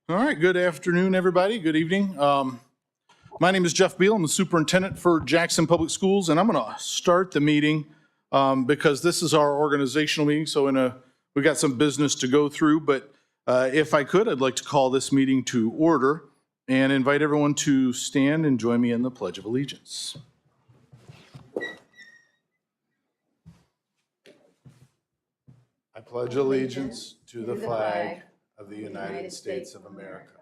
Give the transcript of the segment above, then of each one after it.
All right, good afternoon, everybody. Good evening. My name is Jeff Beal. I'm the superintendent for Jackson Public Schools, and I'm going to start the meeting because this is our organizational meeting, so we've got some business to go through, but if I could, I'd like to call this meeting to order and invite everyone to stand and join me in the Pledge of Allegiance. I pledge allegiance to the flag of the United States of America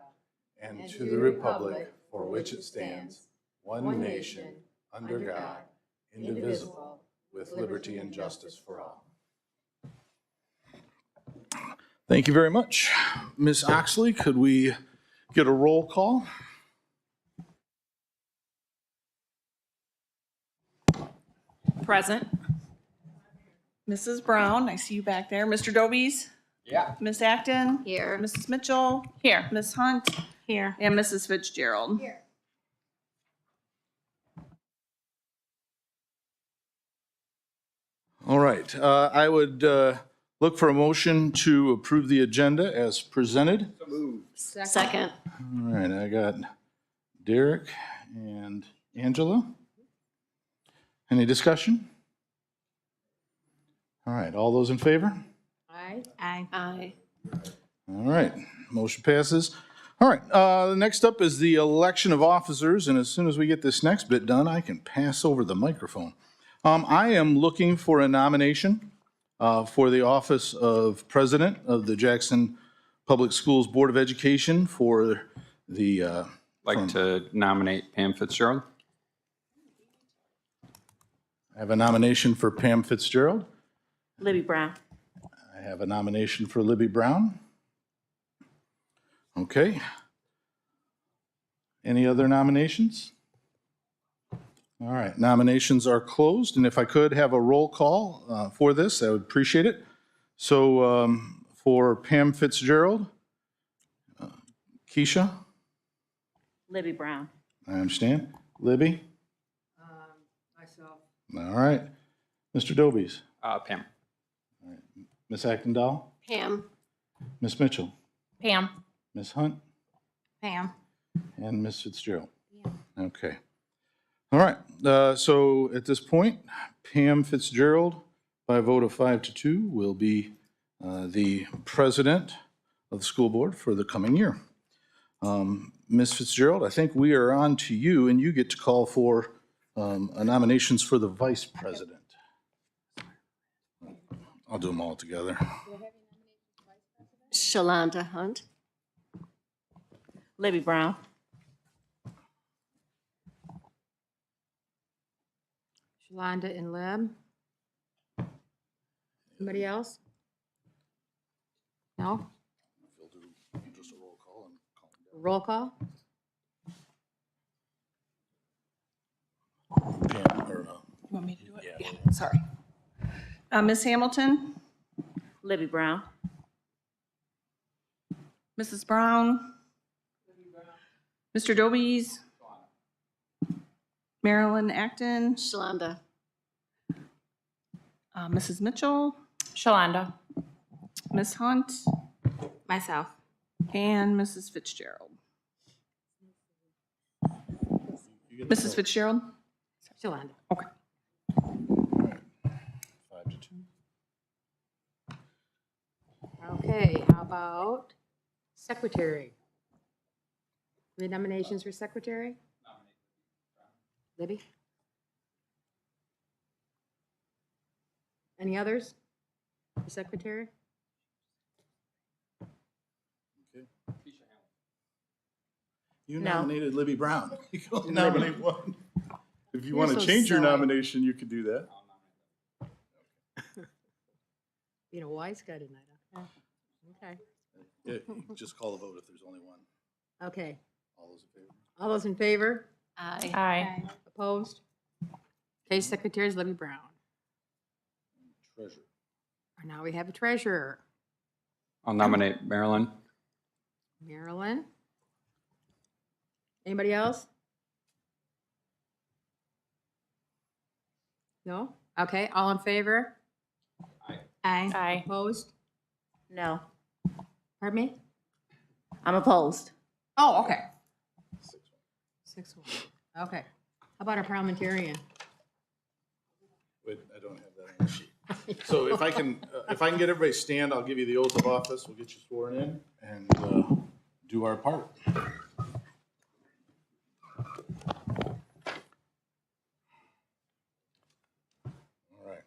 and to the republic for which it stands, one nation, under God, indivisible, with liberty and justice for all. Thank you very much. Ms. Oxley, could we get a roll call? Present. Mrs. Brown, I see you back there. Mr. Dobies? Yeah. Miss Acton? Here. Mrs. Mitchell? Here. Miss Hunt? Here. And Mrs. Fitzgerald? Here. All right, I would look for a motion to approve the agenda as presented. Second. All right, I got Derek and Angela. Any discussion? All right, all those in favor? Aye. Aye. Aye. All right, motion passes. All right, next up is the election of officers, and as soon as we get this next bit done, I can pass over the microphone. I am looking for a nomination for the office of President of the Jackson Public Schools Board of Education for the... Like to nominate Pam Fitzgerald. I have a nomination for Pam Fitzgerald. Libby Brown. I have a nomination for Libby Brown. Okay. Any other nominations? All right, nominations are closed, and if I could have a roll call for this, I would appreciate it. So for Pam Fitzgerald, Keisha? Libby Brown. I understand. Libby? Myself. All right. Mr. Dobies? Pam. Ms. Actendahl? Pam. Ms. Mitchell? Pam. Ms. Hunt? Pam. And Ms. Fitzgerald? Okay. All right, so at this point, Pam Fitzgerald, by a vote of 5-2, will be the president of the school board for the coming year. Ms. Fitzgerald, I think we are on to you, and you get to call for nominations for the vice president. I'll do them all together. Shalonda Hunt. Libby Brown. Shalonda and Lib. Somebody else? No? Just a roll call and call them down. Roll call? Pam, or, You want me to do it? yeah. Sorry. Miss Hamilton? Libby Brown. Mrs. Brown? Mr. Dobies? Marilyn Acton? Shalonda. Mrs. Mitchell? Shalonda. Miss Hunt? Myself. And Mrs. Fitzgerald. You get the Mrs. vote. Fitzgerald? Shalonda. Okay. 5-2. Okay, how about secretary? Any nominations for secretary? Libby? Any others for secretary? You No. nominated Libby Brown. You can only nominate one. If you You're want to so change your silly. nomination, you could do that. You know, wise guy tonight, huh? Okay, Yeah, you can just call the vote if there's only one. okay. All those in favor? All those in favor? Aye. Aye. Opposed? Okay, secretary is Libby Brown. Treasurer. And now we have a treasurer, I'll nominate Marilyn. Marilyn. Anybody else? No? Okay, all in favor? Aye. Aye. Opposed? No. Pardon me? I'm opposed. Oh, okay. 6-1. Okay. How about a parliamentarian? Wait, I don't have that on the sheet. So if I can get everybody to stand, I'll give you the oath of office. We'll get you sworn in and do our part. All right.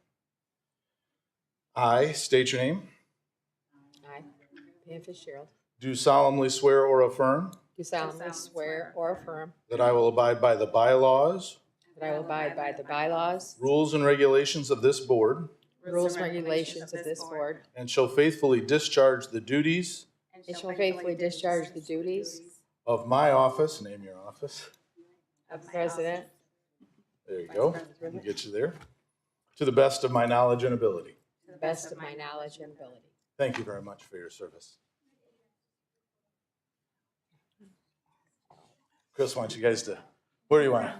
I state your name. I, Pam Fitzgerald, Do solemnly swear or affirm do solemnly swear or affirm that I will abide by the bylaws, that I will abide by the bylaws, rules, and regulations of this board, rules, and regulations of this board, and shall faithfully discharge the duties and shall faithfully discharge the duties of my office. Name your office. of President There you go. Let me get you there. To the best of my knowledge and ability. to the best of my knowledge and ability. Thank you very much for your service. Chris, why don't you guys where do you want?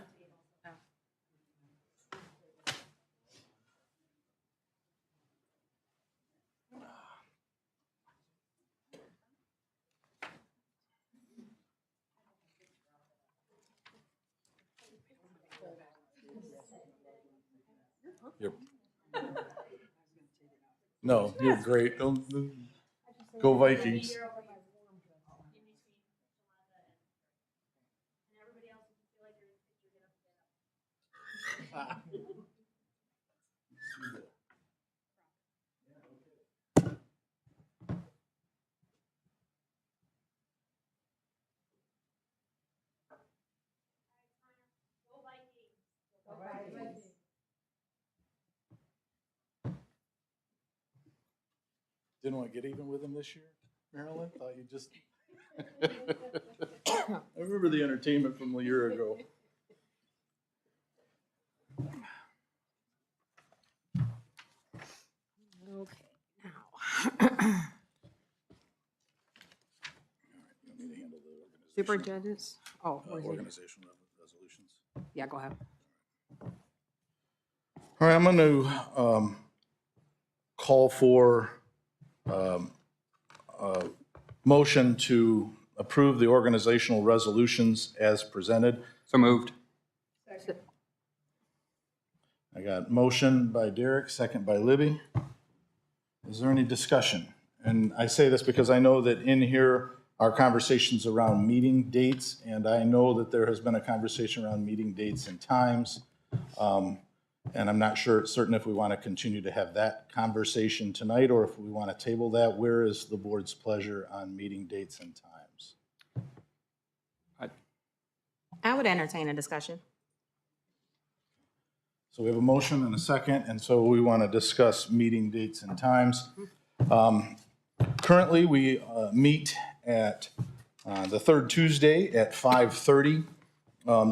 You're, no, you're great. Go Vikings. Didn't want to get even with him this year, Marilyn? Thought you just. I remember the entertainment from a year ago. Okay, now. Superintendents? Oh, where's it? Organizational resolutions. Yeah, go ahead. All right, I'm going to call for a motion to approve the organizational resolutions as presented. So moved. I got motion by Derek, second by Libby. Is there any discussion? And I say this because I know that in here are conversations around meeting dates, and I know that there has been a conversation around meeting dates and times. And I'm not certain if we want to continue to have that conversation tonight or if we want to table that. Where is the board's pleasure on meeting dates and times? I would entertain a discussion. So we have a motion and a second, and so we want to discuss meeting dates and times. Currently, we meet at the third Tuesday at 5:30.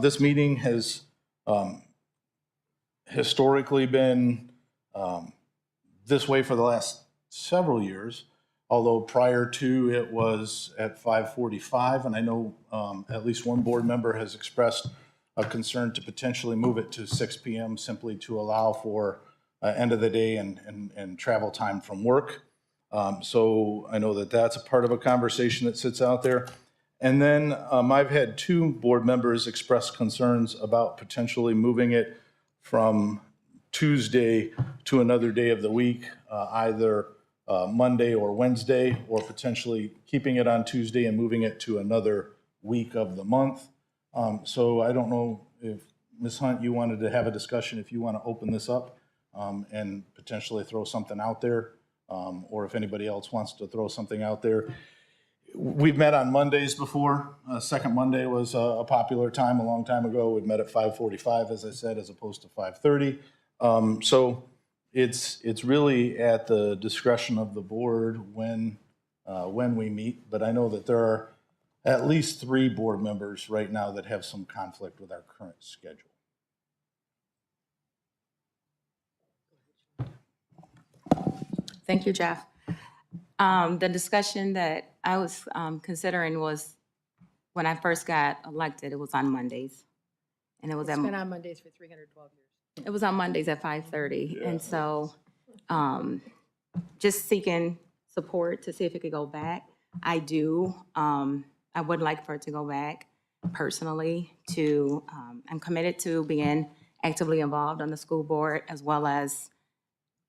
This meeting has historically been this way for the last several years, although prior to it was at 5:45, and I know at least one board member has expressed a concern to potentially move it to 6 p.m. simply to allow for end of the day and travel time from work. So I know that that's a part of a conversation that sits out there. And then I've had two board members express concerns about potentially moving it from Tuesday to another day of the week, either Monday or Wednesday, or potentially keeping it on Tuesday and moving it to another week of the month. So I don't know if, Ms. Hunt, you wanted to have a discussion, if you want to open this up and potentially throw something out there, or if anybody else wants to throw something out there. We've met on Mondays before. Second Monday was a popular time a long time ago. We met at 5:45, as I said, as opposed to 5:30. So it's really at the discretion of the board when we meet. But I know that there are at least 3 board members right now that have some conflict with our current schedule. Thank you, Jeff. The discussion that I was considering was when I first got elected, it was on Mondays. And it was It's been on Mondays for 312 years. it was on Mondays at 5:30. And so just seeking support to see if it could go back. I do. I would like for it to go back personally to, I'm committed to being actively involved on the school board as well as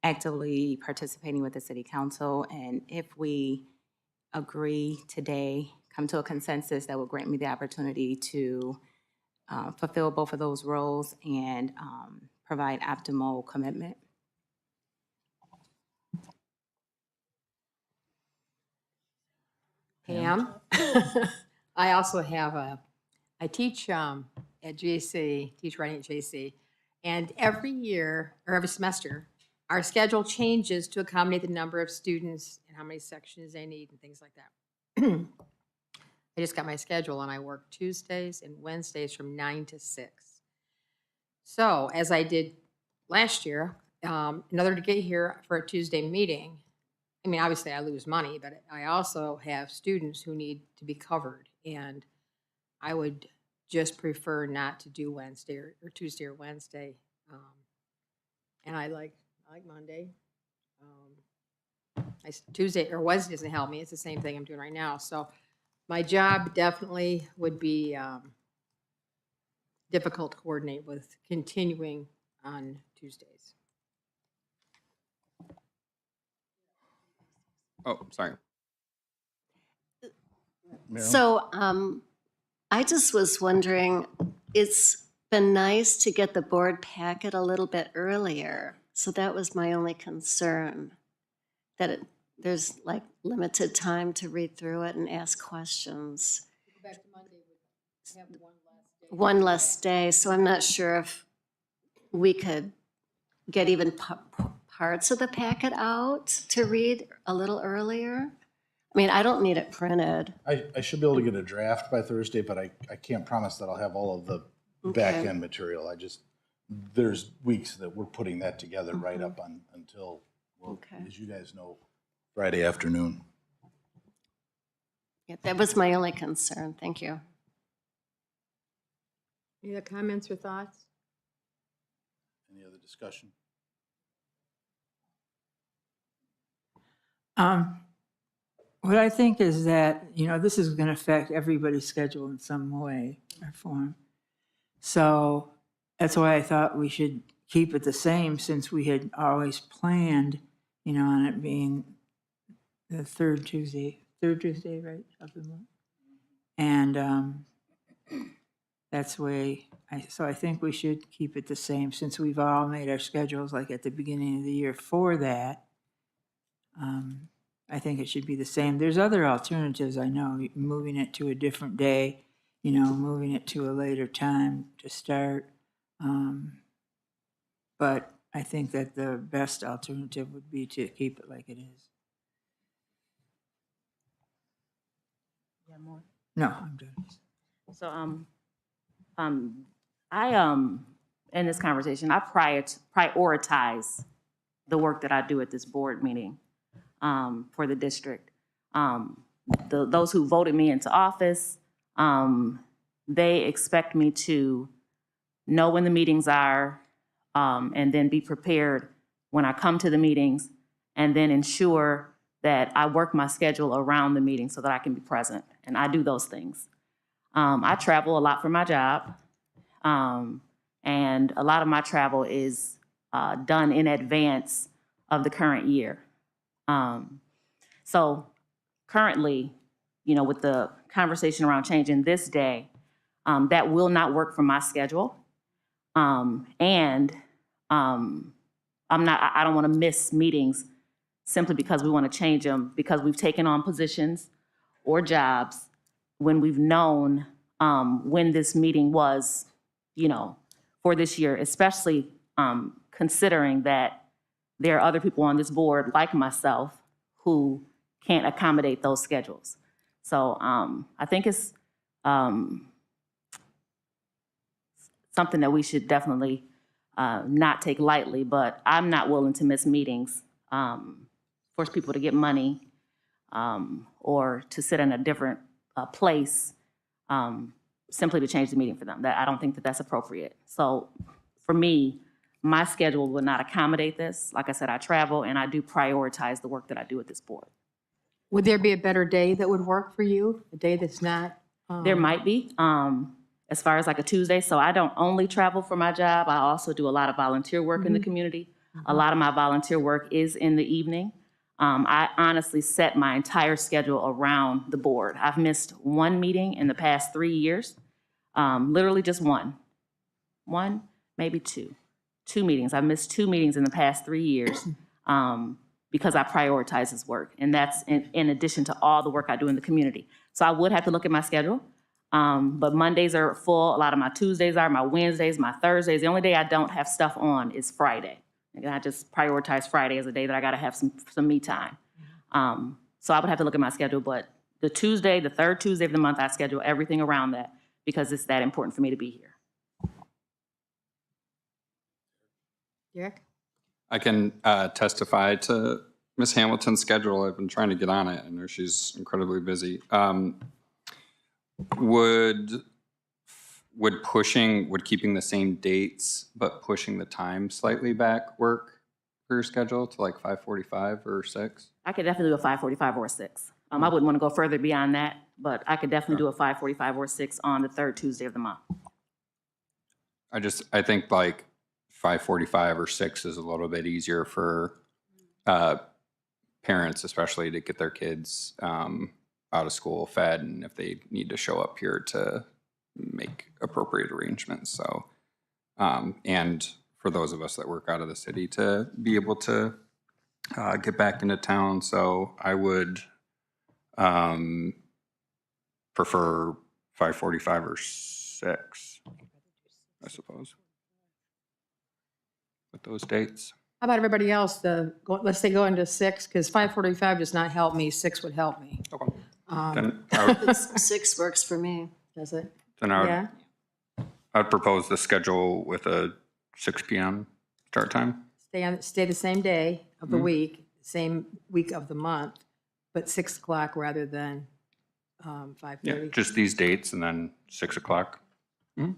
actively participating with the city council. And if we agree today, come to a consensus that will grant me the opportunity to fulfill both of those roles and provide optimal commitment. Pam? I also have I teach at JC, teach writing at JC, and every year, or every semester, our schedule changes to accommodate the number of students and how many sections they need and things like that. I just got my schedule and I work Tuesdays and Wednesdays from 9 to 6. So as I did last year, in order to get here for a Tuesday meeting, I mean, obviously I lose money, but I also have students who need to be covered. And I would just prefer not to do Wednesday or Tuesday or Wednesday. And I like Monday. Tuesday or Wednesday doesn't help me. It's the same thing I'm doing right now. So my job definitely would be difficult to coordinate with continuing on Tuesdays. Oh, sorry. Meryl? So I just was wondering, it's been nice to get the board packet a little bit earlier. So that was my only concern, that there's like limited time to read through it and ask questions. Go back to Monday, we have one last day. One less day, so I'm not sure if we could get even parts of the packet out to read a little earlier. I mean, I don't need it printed. I should be able to get a draft by Thursday, but I can't promise that I'll have all of the back end material. There's weeks that we're putting that together right up until, well, as you guys know, Friday afternoon. Yeah, that was my only concern. Thank you. Any other comments or thoughts? Any other discussion? What I think is that, this is going to affect everybody's schedule in some way or form. So that's why I thought we should keep it the same, since we had always planned, on it being the third Tuesday, right, of the month. And that's the way, so I think we should keep it the same, since we've all made our schedules like at the beginning of the year for that. I think it should be the same. There's other alternatives, I know, moving it to a different day, moving it to a later time to start. But I think that the best alternative would be to keep it like it is. Yeah, more. No, I'm done. So, I in this conversation, I prioritize the work that I do at this board meeting for the district. Those who voted me into office, they expect me to know when the meetings are, and then be prepared when I come to the meetings, and then ensure that I work my schedule around the meeting so that I can be present. And I do those things. I travel a lot for my job, and a lot of my travel is done in advance of the current year. So currently, with the conversation around changing this day, that will not work for my schedule. And I don't want to miss meetings simply because we want to change them, because we've taken on positions or jobs when we've known when this meeting was, for this year, especially considering that there are other people on this board like myself who can't accommodate those schedules. So I think it's something that we should definitely not take lightly, but I'm not willing to miss meetings, force people to get money, or to sit in a different place simply to change the meeting for them. I don't think that that's appropriate. So for me, my schedule will not accommodate this. Like I said, I travel and I do prioritize the work that I do at this board. Would there be a better day that would work for you? A day that's not? There might be, as far as like a Tuesday. So I don't only travel for my job. I also do a lot of volunteer work in the community. A lot of my volunteer work is in the evening. I honestly set my entire schedule around the board. I've missed one meeting in the past 3 years, literally just one, maybe two meetings. I've missed 2 meetings in the past 3 years because I prioritize this work. And that's in addition to all the work I do in the community. So I would have to look at my schedule. But Mondays are full. A lot of my Tuesdays are, my Wednesdays, my Thursdays. The only day I don't have stuff on is Friday. And I just prioritize Friday as a day that I got to have some me time. So I would have to look at my schedule, but the Tuesday, the third Tuesday of the month, I schedule everything around that because it's that important for me to be here. Derek? I can testify to Ms. Hamilton's schedule. I've been trying to get on it. I know she's incredibly busy. Would keeping the same dates but pushing the time slightly back work for your schedule to like 5:45 or 6? I could definitely do a 5:45 or a 6. I wouldn't want to go further beyond that, but I could definitely do a 5:45 or 6 on the third Tuesday of the month. I think like 5:45 or 6 is a little bit easier for parents, especially to get their kids out of school fed, and if they need to show up here to make appropriate arrangements. So, and for those of us that work out of the city to be able to get back into town. So I would prefer 5:45 or 6, I suppose, with those dates. How about everybody else? Let's say go into 6, because 5:45 does not help me. 6 would help me. Okay. Um, Then I would, 6 works for me. Does it? then I would, Yeah? I'd propose the schedule with a 6 p.m. start time. Stay the same day of the week, same week of the month, but 6 o'clock rather than 5:30. Yeah, just these dates and then 6 o'clock. I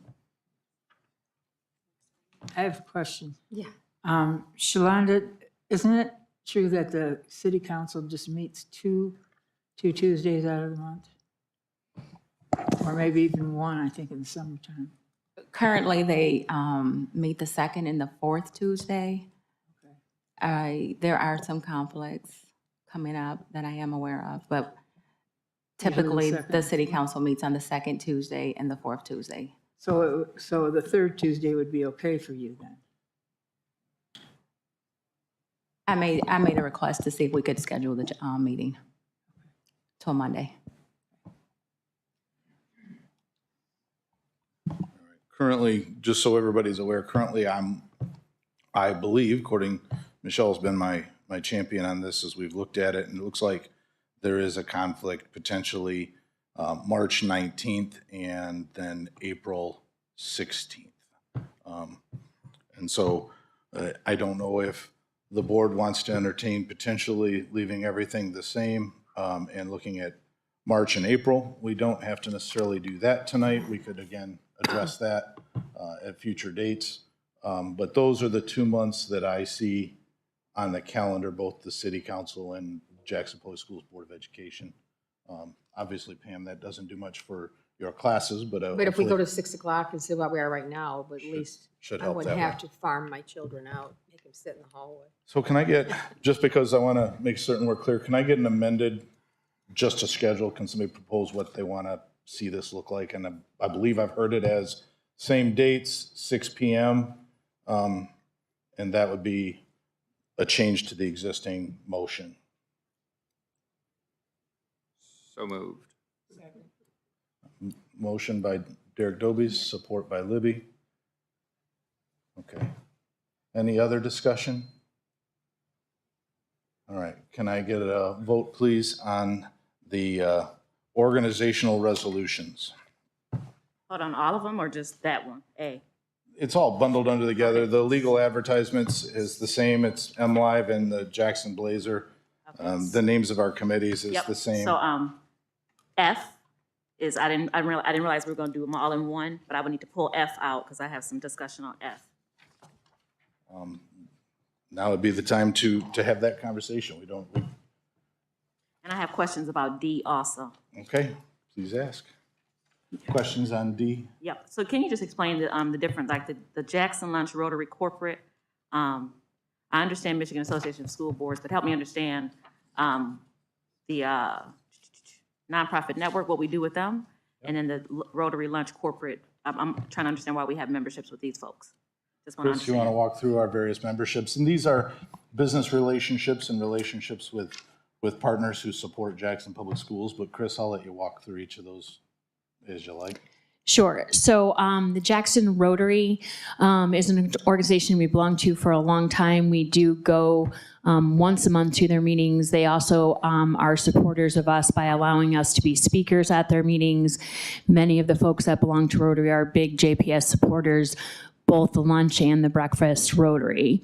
have a question. Yeah. Shalonda, isn't it true that the city council just meets two Tuesdays out of the month? Or maybe even one, I think, in the summertime. Currently, they meet the 2nd and the 4th Tuesday. There are some conflicts coming up that I am aware of, but typically the city council meets on the 2nd Tuesday and the 4th Tuesday. So the third Tuesday would be okay for you then? I made a request to see if we could schedule the meeting till Monday. Currently, just so everybody's aware, currently I believe, according, Michelle's been my champion on this as we've looked at it, and it looks like there is a conflict potentially March 19th and then April 16th. And so I don't know if the board wants to entertain potentially leaving everything the same and looking at March and April. We don't have to necessarily do that tonight. We could, again, address that at future dates. But those are the 2 months that I see on the calendar, both the city council and Jackson Public Schools Board of Education. Obviously, Pam, that doesn't do much for your classes, but But if we go hopefully to 6 o'clock and see what we are right now, but at least should I help wouldn't that have way. to farm my children out, make them sit in the hallway. So can I get, just because I want to make certain we're clear, can I get an amended, just a schedule? Can somebody propose what they want to see this look like? And I believe I've heard it as same dates, 6 p.m. And that would be a change to the existing motion. So moved. Motion by Derek Dobies, support by Libby. Okay. Any other discussion? All right. Can I get a vote, please, on the organizational resolutions? Hold on, all of them or just that one, A? It's all bundled under together. The legal advertisements is the same. It's MLive and the Jackson Blazer. The names of our committees is Yep. the same. So F is, I didn't realize we were going to do them all in one, but I would need to pull F out because I have some discussion on F. Now would be the time to have that conversation. And I have questions about D also. Okay, please ask. Questions on D? Yep. So can you just explain the difference, like the Jackson Lunch Rotary Corporate? I understand Michigan Association of School Boards, but help me understand the nonprofit network, what we do with them, and then the Rotary Lunch Corporate. I'm trying to understand why we have memberships with these folks. Just want to Chris, you want to understand. walk through our various memberships? And these are business relationships and relationships with partners who support Jackson Public Schools. But Chris, I'll let you walk through each of those as you like. Sure. So the Jackson Rotary is an organization we belong to for a long time. We do go once a month to their meetings. They also are supporters of us by allowing us to be speakers at their meetings. Many of the folks that belong to Rotary are big JPS supporters, both the lunch and the breakfast Rotary.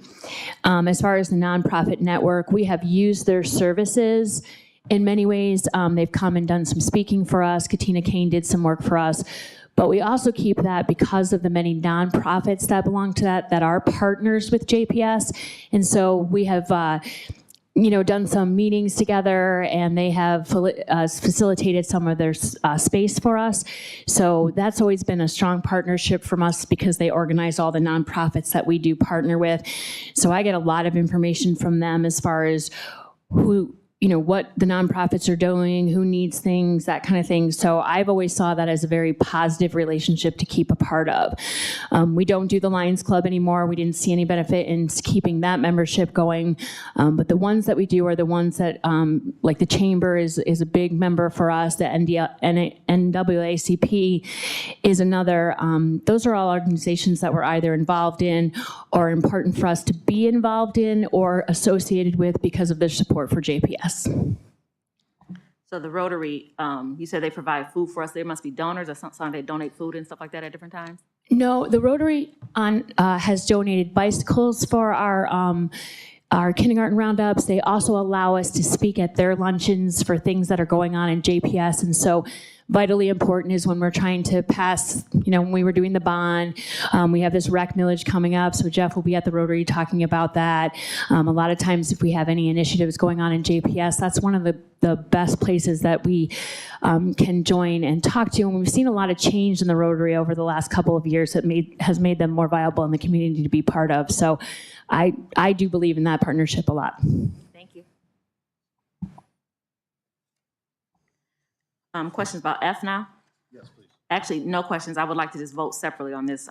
As far as the nonprofit network, we have used their services in many ways. They've come and done some speaking for us. Katina Kane did some work for us. But we also keep that because of the many nonprofits that belong to that are partners with JPS. And so we have done some meetings together, and they have facilitated some of their space for us. So that's always been a strong partnership from us because they organize all the nonprofits that we do partner with. So I get a lot of information from them as far as what the nonprofits are doing, who needs things, that kind of thing. So I've always saw that as a very positive relationship to keep a part of. We don't do the Lions Club anymore. We didn't see any benefit in keeping that membership going. But the ones that we do are the ones that, like the Chamber is a big member for us. The NAACP is another. Those are all organizations that we're either involved in or important for us to be involved in or associated with because of their support for JPS. So the Rotary, you said they provide food for us. There must be donors or sometimes they donate food and stuff like that at different times? No, the Rotary has donated bicycles for our kindergarten roundups. They also allow us to speak at their luncheons for things that are going on in JPS. And so vitally important is when we're trying to pass, when we were doing the bond, we have this rec millage coming up. So Jeff will be at the Rotary talking about that. A lot of times if we have any initiatives going on in JPS, that's one of the best places that we can join and talk to. And we've seen a lot of change in the Rotary over the last couple of years that has made them more viable in the community to be part of. So I do believe in that partnership a lot. Thank you. Questions about F now? Yes, please. Actually, no questions. I would like to just vote separately on this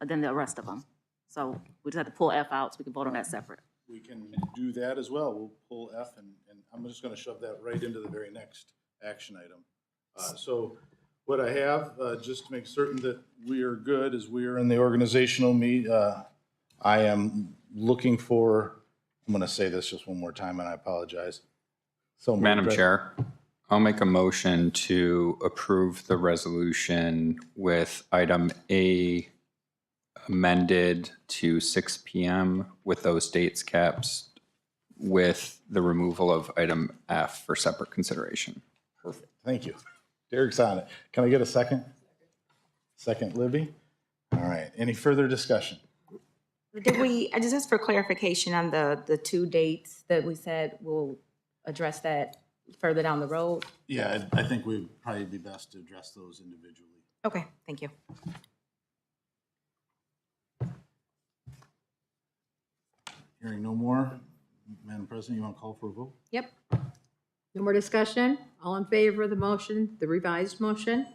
than the rest of them. So we just have to pull F out so we can vote on that separate. We can do that as well. We'll pull F, and I'm just going to shove that right into the very next action item. So what I have, just to make certain that we are good, is we are in the organizational meet. I am looking for, I'm going to say this just one more time, and I apologize. So Madam Chair, I'll make a motion to approve the resolution with item A amended to 6 p.m. with those dates caps with the removal of item F for separate consideration. Perfect. Thank you. Derek's on it. Can I get a second? Second, Libby? All right. Any further discussion? Did we, I just asked for clarification on the two dates that we said we'll address that further down the road? Yeah, I think we'd probably be best to address those individually. Okay, thank you. Hearing no more, Madam President, you want to call for a vote? Yep. No more discussion? All in favor of the motion, the revised motion?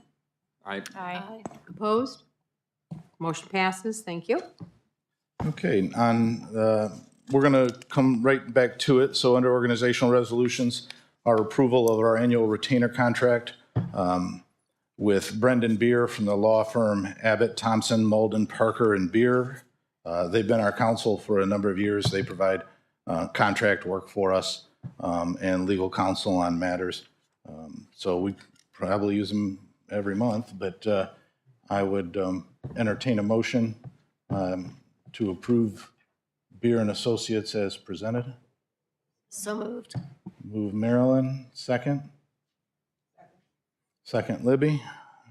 Aye. Opposed? Motion passes. Thank you. Okay, we're going to come right back to it. So under organizational resolutions, our approval of our annual retainer contract with Brendan Beer from the law firm Abbott, Thompson, Malden, Parker, and Beer. They've been our counsel for a number of years. They provide contract work for us and legal counsel on matters. So we probably use them every month, but I would entertain a motion to approve Beer and Associates as presented. So moved. Move Marilyn, second. Second, Libby.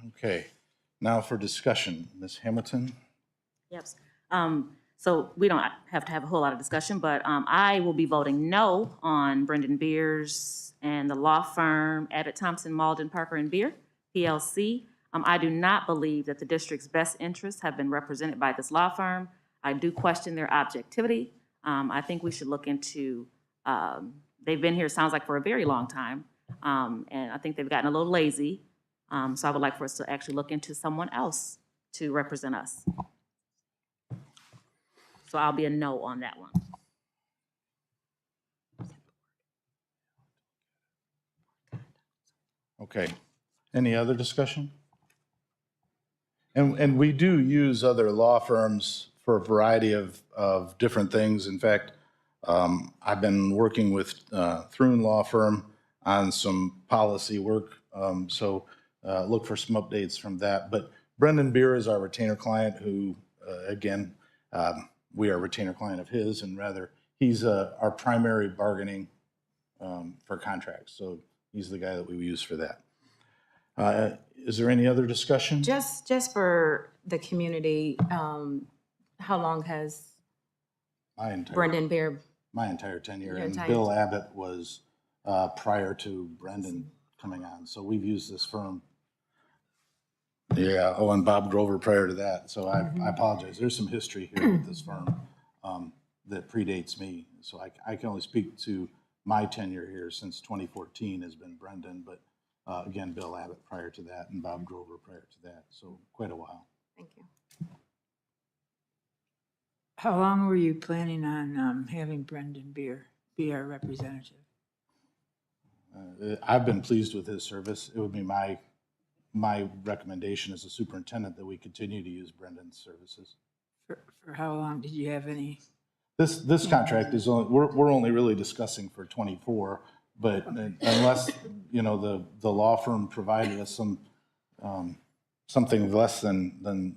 Okay, now for discussion. Ms. Hamilton? Yes. So we don't have to have a whole lot of discussion, but I will be voting no on Brendan Beers and the law firm Abbott Thompson Malden Parker and Beer, PLC. I do not believe that the district's best interests have been represented by this law firm. I do question their objectivity. I think we should look into, they've been here, sounds like, for a very long time. And I think they've gotten a little lazy. So I would like for us to actually look into someone else to represent us. So I'll be a no on that one. Okay. Any other discussion? And we do use other law firms for a variety of different things. In fact, I've been working with Thrun Law Firm on some policy work, so look for some updates from that. But Brendan Beer is our retainer client who, again, we are a retainer client of his, and rather, he's our primary bargaining for contracts. So he's the guy that we use for that. Is there any other discussion? Just for the community, how long has Brendan Beer? My entire tenure, Your and entire Bill Abbott was prior to Brendan coming on. So we've used this firm. Yeah, oh, and Bob Grover prior to that. So I apologize. There's some history here with this firm that predates me. So I can only speak to my tenure here since 2014 has been Brendan, but again, Bill Abbott prior to that and Bob Grover prior to that. So quite a while. Thank you. How long were you planning on having Brendan Beer be our representative? I've been pleased with his service. It would be my recommendation as a superintendent that we continue to use Brendan's services. For how long? Did you have any? This contract is only, we're only really discussing for 24, but unless, you know, the law firm provided us some, something less than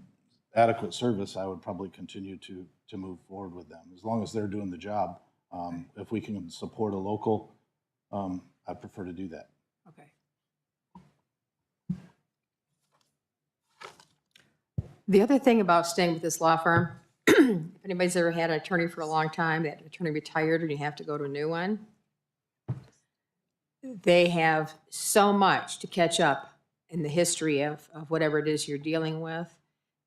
adequate service, I would probably continue to move forward with them, as long as they're doing the job. If we can support a local, I prefer to do that. Okay. The other thing about staying with this law firm, if anybody's ever had an attorney for a long time, that attorney retired and you have to go to a new one, they have so much to catch up in the history of whatever it is you're dealing with,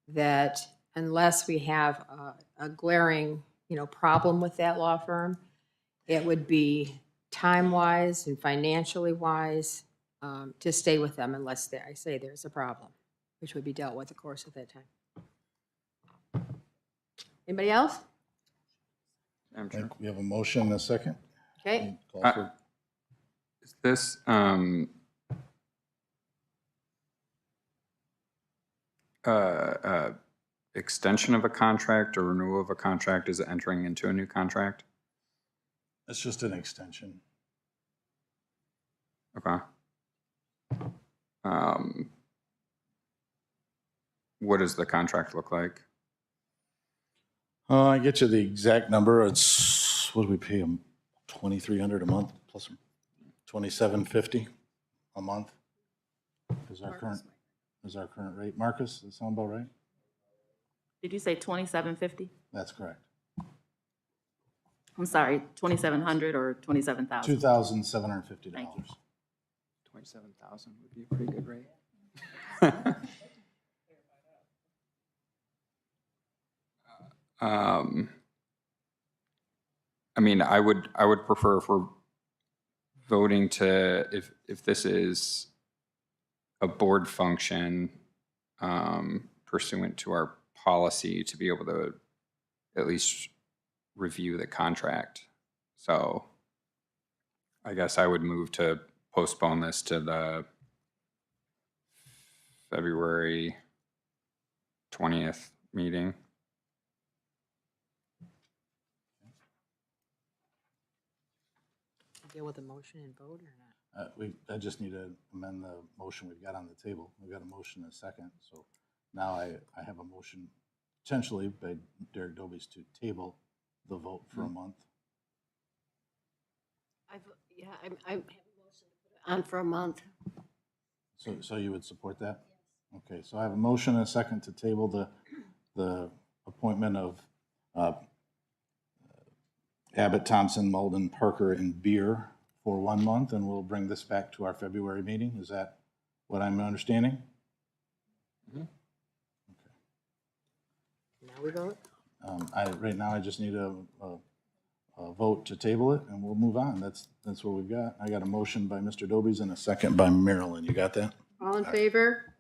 that unless we have a glaring, problem with that law firm, it would be time-wise and financially wise to stay with them unless I say there's a problem, which would be dealt with, of course, at that time. Anybody else? I think we have a motion and a second. Okay. Call for- Is this, extension of a contract or renewal of a contract? Is it entering into a new contract? It's just an extension. Okay. What does the contract look like? I get you the exact number. It's, what do we pay them? $2,300 a month plus $2,750 a month is our current rate. Marcus, does that sound about right? Did you say $2,750? That's correct. I'm sorry, 2,700 or 27,000? $2,750. Thank you. 27,000 would be a pretty good rate. I mean, I would prefer if we're voting to, if this is a board function pursuant to our policy, to be able to at least review the contract. So I guess I would move to postpone this to the February 20th meeting. Deal with the motion and vote or not? I just need to amend the motion we've got on the table. We've got a motion and a second. So now I have a motion potentially by Derek Dobies to table the vote for a month. I have a motion to put it on for a month. So you would support that? Okay, so I have a motion and a second to table the appointment of Abbott, Thompson, Malden, Parker, and Beer for 1 month, and we'll bring this back to our February meeting. Is that what I'm understanding? Now we vote? Right now, I just need a vote to table it, and we'll move on. That's what we've got. I got a motion by Mr. Dobies and a second by Marilyn. You got that? All in favor?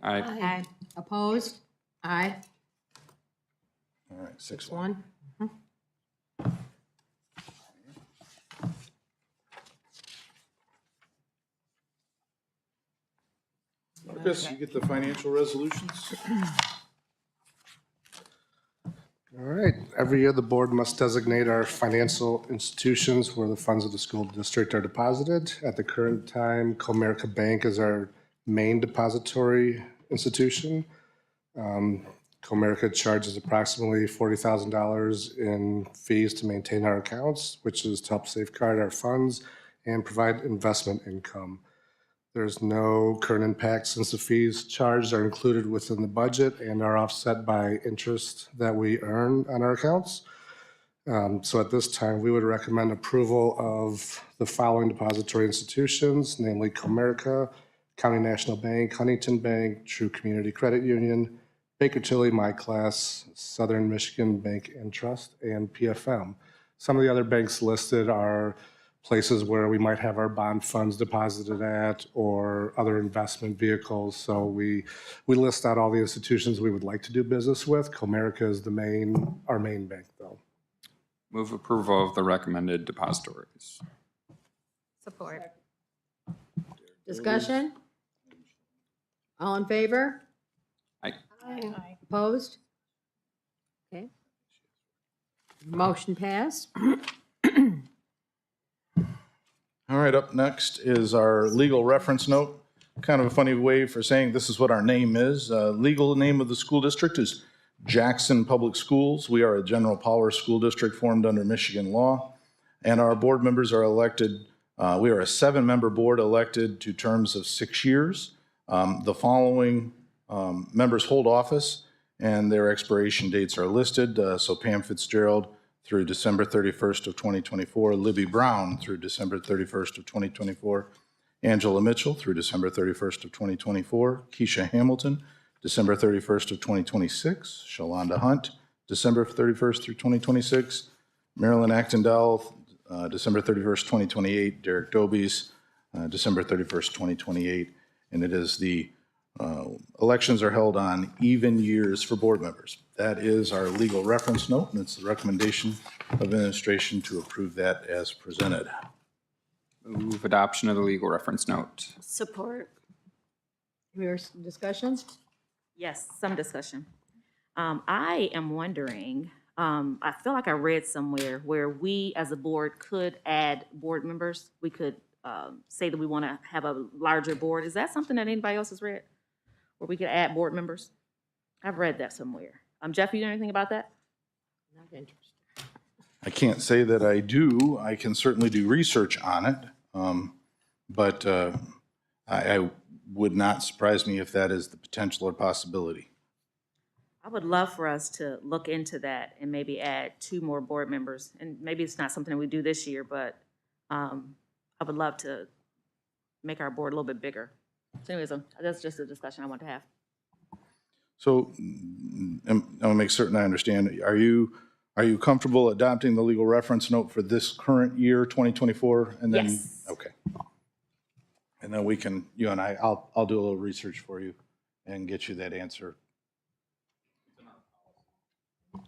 I, Opposed? Aye. All right, 6-1. 1. Marcus, you get the financial resolutions? All right. Every year, the board must designate our financial institutions where the funds of the school district are deposited. At the current time, Comerica Bank is our main depository institution. Comerica charges approximately $40,000 in fees to maintain our accounts, which is to help safeguard our funds and provide investment income. There's no current impact since the fees charged are included within the budget and are offset by interest that we earn on our accounts. So at this time, we would recommend approval of the following depository institutions, namely Comerica, County National Bank, Huntington Bank, True Community Credit Union, Baker Tilly, My Class, Southern Michigan Bank and Trust, and PFM. Some of the other banks listed are places where we might have our bond funds deposited at or other investment vehicles. So we list out all the institutions we would like to do business with. Comerica is our main bank though. move approval of the recommended depositories. Support. Discussion? All in favor? I, Opposed? Okay. Motion passed. All right, up next is our legal reference note. Kind of a funny way for saying this is what our name is. Legal name of the school district is Jackson Public Schools. We are a general power school district formed under Michigan law, and our board members are elected. We are a 7-member board elected to terms of 6 years. The following members hold office, and their expiration dates are listed. So Pam Fitzgerald through December 31st of 2024, Libby Brown through December 31st of 2024, Angela Mitchell through December 31st of 2024, Keisha Hamilton, December 31st of 2026, Shalonda Hunt, December 31st through 2026, Marilyn Actondell, December 31st, 2028, Derek Dobies, December 31st, 2028, and it is the elections are held on even years for board members. That is our legal reference note, and it's the recommendation of administration to approve that as presented. move adoption of the legal reference note. Support. Your discussion? Yes, some discussion. I am wondering, I feel like I read somewhere where we as a board could add board members. We could say that we want to have a larger board. Is that something that anybody else has read? Where we could add board members? I've read that somewhere. Jeff, you know anything about that? Not interested. I can't say that I do. I can certainly do research on it, but I would not surprise me if that is the potential or possibility. I would love for us to look into that and maybe add 2 more board members. And maybe it's not something we do this year, but I would love to make our board a little bit bigger. So anyways, that's just a discussion I want to have. So I'll make certain I understand. Are you comfortable adopting the legal reference note for this current year, 2024? And then, Yes. Okay. And then we can, you and I'll do a little research for you and get you that answer.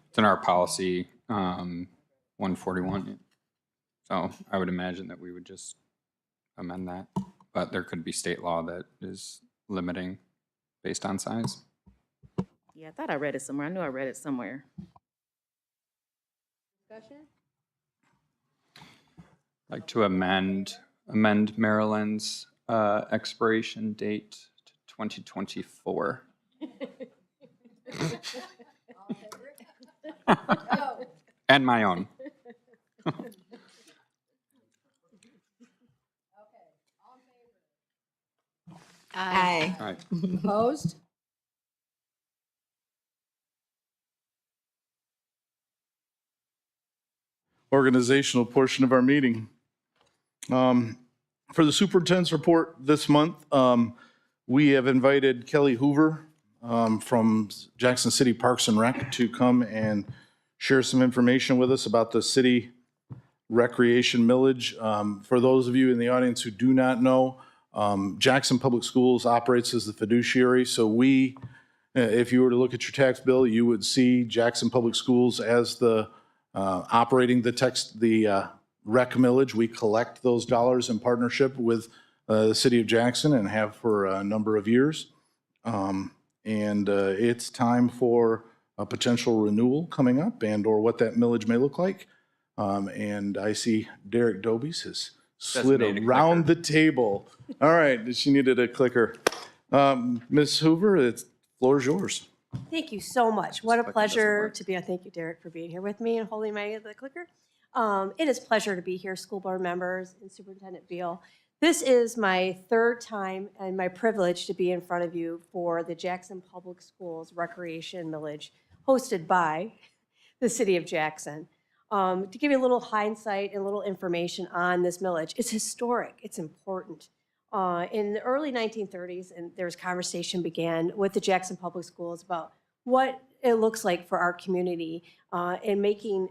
It's in our policy, 141. So I would imagine that we would just amend that, but there could be state law that is limiting based on size. Yeah, I thought I read it somewhere. I knew I read it somewhere. Discussion? I'd like to amend Maryland's expiration date to 2024. And my own. Aye. All right. Opposed? organizational portion of our meeting. For the superintendent's report this month, we have invited Kelly Hoover from Jackson City Parks and Rec to come and share some information with us about the city recreation millage. For those of you in the audience who do not know, Jackson Public Schools operates as the fiduciary. So we, if you were to look at your tax bill, you would see Jackson Public Schools as the operating the rec millage. We collect those dollars in partnership with the city of Jackson and have for a number of years. It's time for a potential renewal coming up and or what that millage may look like. And I see Derek Dobies has slid Designated around the table. All right, she needed a clicker. Ms. Hoover, the floor is yours. Thank you so much. What a pleasure to be. Thank you, Derek, for being here with me and holding the clicker. It is a pleasure to be here, school board members and Superintendent Beal. This is my third time and my privilege to be in front of you for the Jackson Public Schools Recreation Millage, hosted by the City of Jackson. To give you a little hindsight and a little information on this millage, it's historic, it's important. In the early 1930s, and there was conversation began with the Jackson Public Schools about what it looks like for our community in making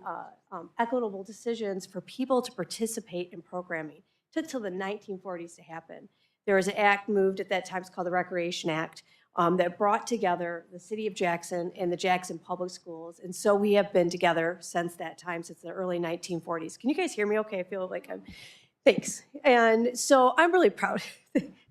equitable decisions for people to participate in programming. It took till the 1940s to happen. There was an act moved at that time, it's called the Recreation Act, that brought together the City of Jackson and the Jackson Public Schools. And so we have been together since that time, since the early 1940s. Can you guys hear me okay? I feel like I'm, thanks. And so I'm really proud.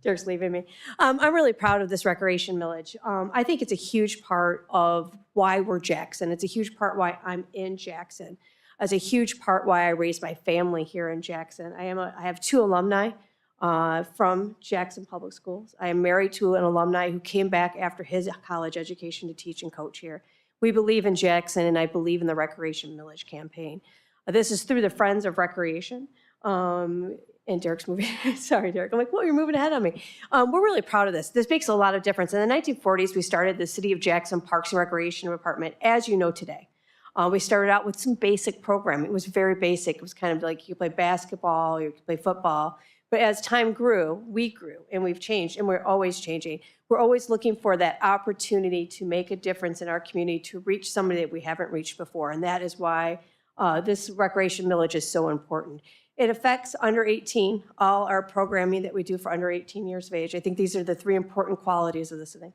Derek's leaving me. I'm really proud of this recreation millage. I think it's a huge part of why we're Jackson. It's a huge part why I'm in Jackson. It's a huge part why I raised my family here in Jackson. I have two alumni from Jackson Public Schools. I am married to an alumni who came back after his college education to teach and coach here. We believe in Jackson, and I believe in the Recreation Millage campaign. This is through the Friends of Recreation. And Derek's moving, sorry, Derek. I'm like, well, you're moving ahead on me. We're really proud of this. This makes a lot of difference. In the 1940s, we started the City of Jackson Parks and Recreation Department, as you know today. We started out with some basic programming. It was very basic. It was kind of like you could play basketball, you could play football. But as time grew, we grew, and we've changed, and we're always changing. We're always looking for that opportunity to make a difference in our community, to reach somebody that we haven't reached before. And that is why this recreation millage is so important. It affects under 18, all our programming that we do for under 18 years of age. I think these are the three important qualities of this thing.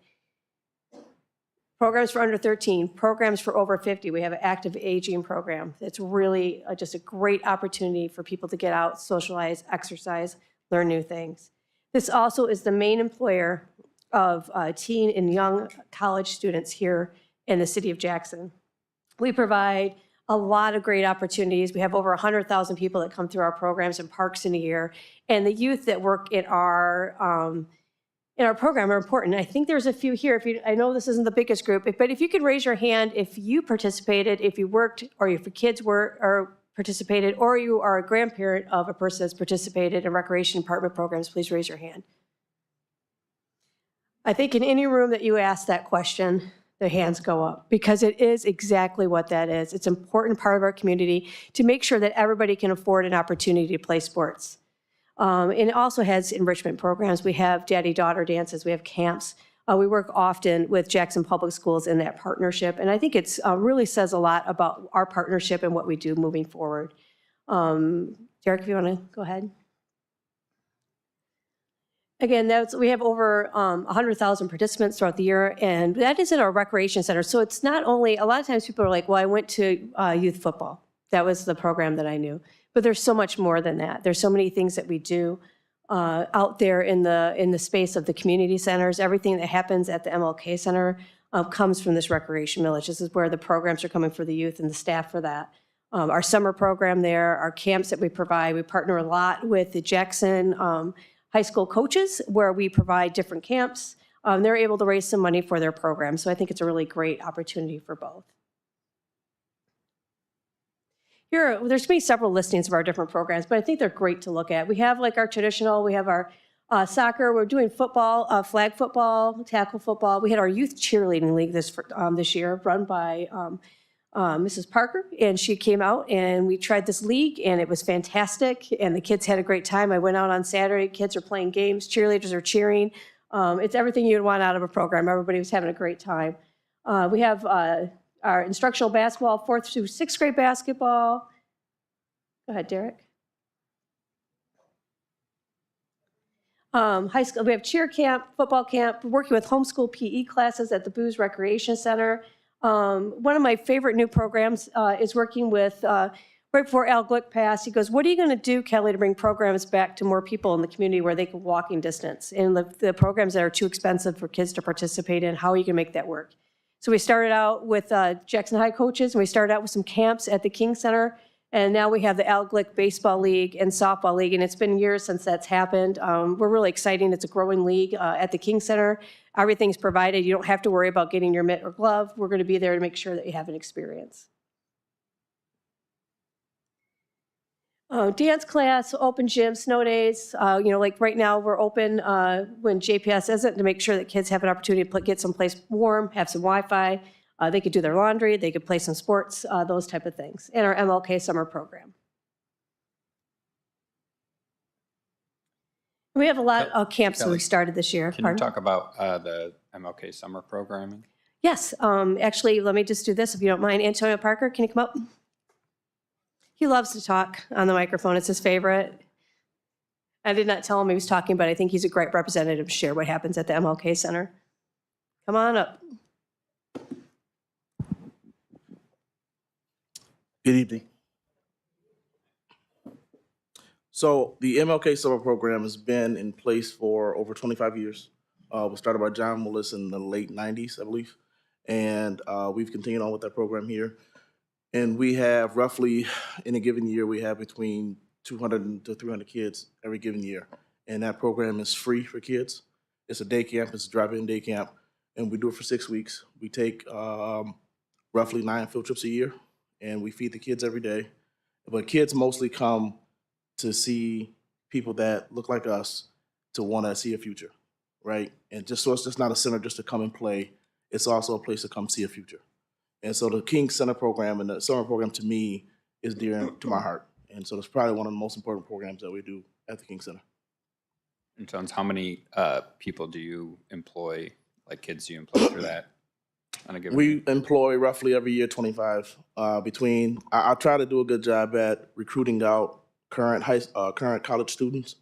Programs for under 13, programs for over 50. We have an active aging program. It's really just a great opportunity for people to get out, socialize, exercise, learn new things. This also is the main employer of teen and young college students here in the City of Jackson. We provide a lot of great opportunities. We have over 100,000 people that come through our programs and parks in a year. And the youth that work in our program are important. I think there's a few here. I know this isn't the biggest group, but if you could raise your hand if you participated, if you worked, or if your kids were or participated, or you are a grandparent of a person that's participated in recreation department programs, please raise your hand. I think in any room that you ask that question, the hands go up, because it is exactly what that is. It's an important part of our community to make sure that everybody can afford an opportunity to play sports. And it also has enrichment programs. We have daddy-daughter dances. We have camps. We work often with Jackson Public Schools in that partnership. And I think it's really says a lot about our partnership and what we do moving forward. Derek, if you want to go ahead. Again, we have over 100,000 participants throughout the year, and that is in our recreation center. So it's not only, a lot of times people are like, well, I went to youth football. That was the program that I knew. But there's so much more than that. There's so many things that we do out there in the space of the community centers. Everything that happens at the MLK Center comes from this recreation millage. This is where the programs are coming for the youth and the staff for that. Our summer program there, our camps that we provide. We partner a lot with the Jackson high school coaches, where we provide different camps. They're able to raise some money for their program. So I think it's a really great opportunity for both. There's going to be several listings of our different programs, but I think they're great to look at. We have like our traditional, we have our soccer, we're doing football, flag football, tackle football. We had our youth cheerleading league this year, run by Mrs. Parker, and she came out and we tried this league and it was fantastic and the kids had a great time. I went out on Saturday, kids are playing games, cheerleaders are cheering. It's everything you'd want out of a program. Everybody was having a great time. We have our instructional basketball, 4th through 6th grade basketball. Go ahead, Derek. High school, we have cheer camp, football camp, we're working with homeschool PE classes at the Booze Recreation Center. One of my favorite new programs is working with, right before Al Glick passed, he goes, what are you going to do, Kelly, to bring programs back to more people in the community where they can walk in distance? And the programs that are too expensive for kids to participate in, how are you going to make that work? So we started out with Jackson High coaches, and we started out with some camps at the King Center, and now we have the Al Glick Baseball League and Softball League, and it's been years since that's happened. We're really excited. It's a growing league at the King Center. Everything's provided. You don't have to worry about getting your mitt or glove. We're going to be there to make sure that you have an experience. Dance class, open gym, snow days. Like right now we're open when JPS isn't, to make sure that kids have an opportunity to get someplace warm, have some Wi-Fi. They could do their laundry, they could play some sports, those type of things. And our MLK summer program. We have a lot of camps that we started this year. Can you talk about the MLK summer programming? Yes, actually, let me just do this if you don't mind. Antonio Parker, can you come up? He loves to talk on the microphone. It's his favorite. I did not tell him he was talking, but I think he's a great representative to share what happens at the MLK Center. Come on up. Good evening. So the MLK Summer Program has been in place for over 25 years. It was started by John Willis in the late 90s, I believe. And we've continued on with that program here. And we have roughly, in a given year, we have between 200 to 300 kids every given year. And that program is free for kids. It's a day camp, it's a drive-in day camp. And we do it for 6 weeks. We take roughly 9 field trips a year. And we feed the kids every day. But kids mostly come to see people that look like us, to want to see a future, right? And just so it's just not a center just to come and play. It's also a place to come see a future. And so the King Center program and the summer program, to me, is dear to my heart. And so it's probably one of the most important programs that we do at the King Center. And Jones, how many people do you employ, like kids do you employ through that? We employ roughly every year 25. I try to do a good job at recruiting out current college students,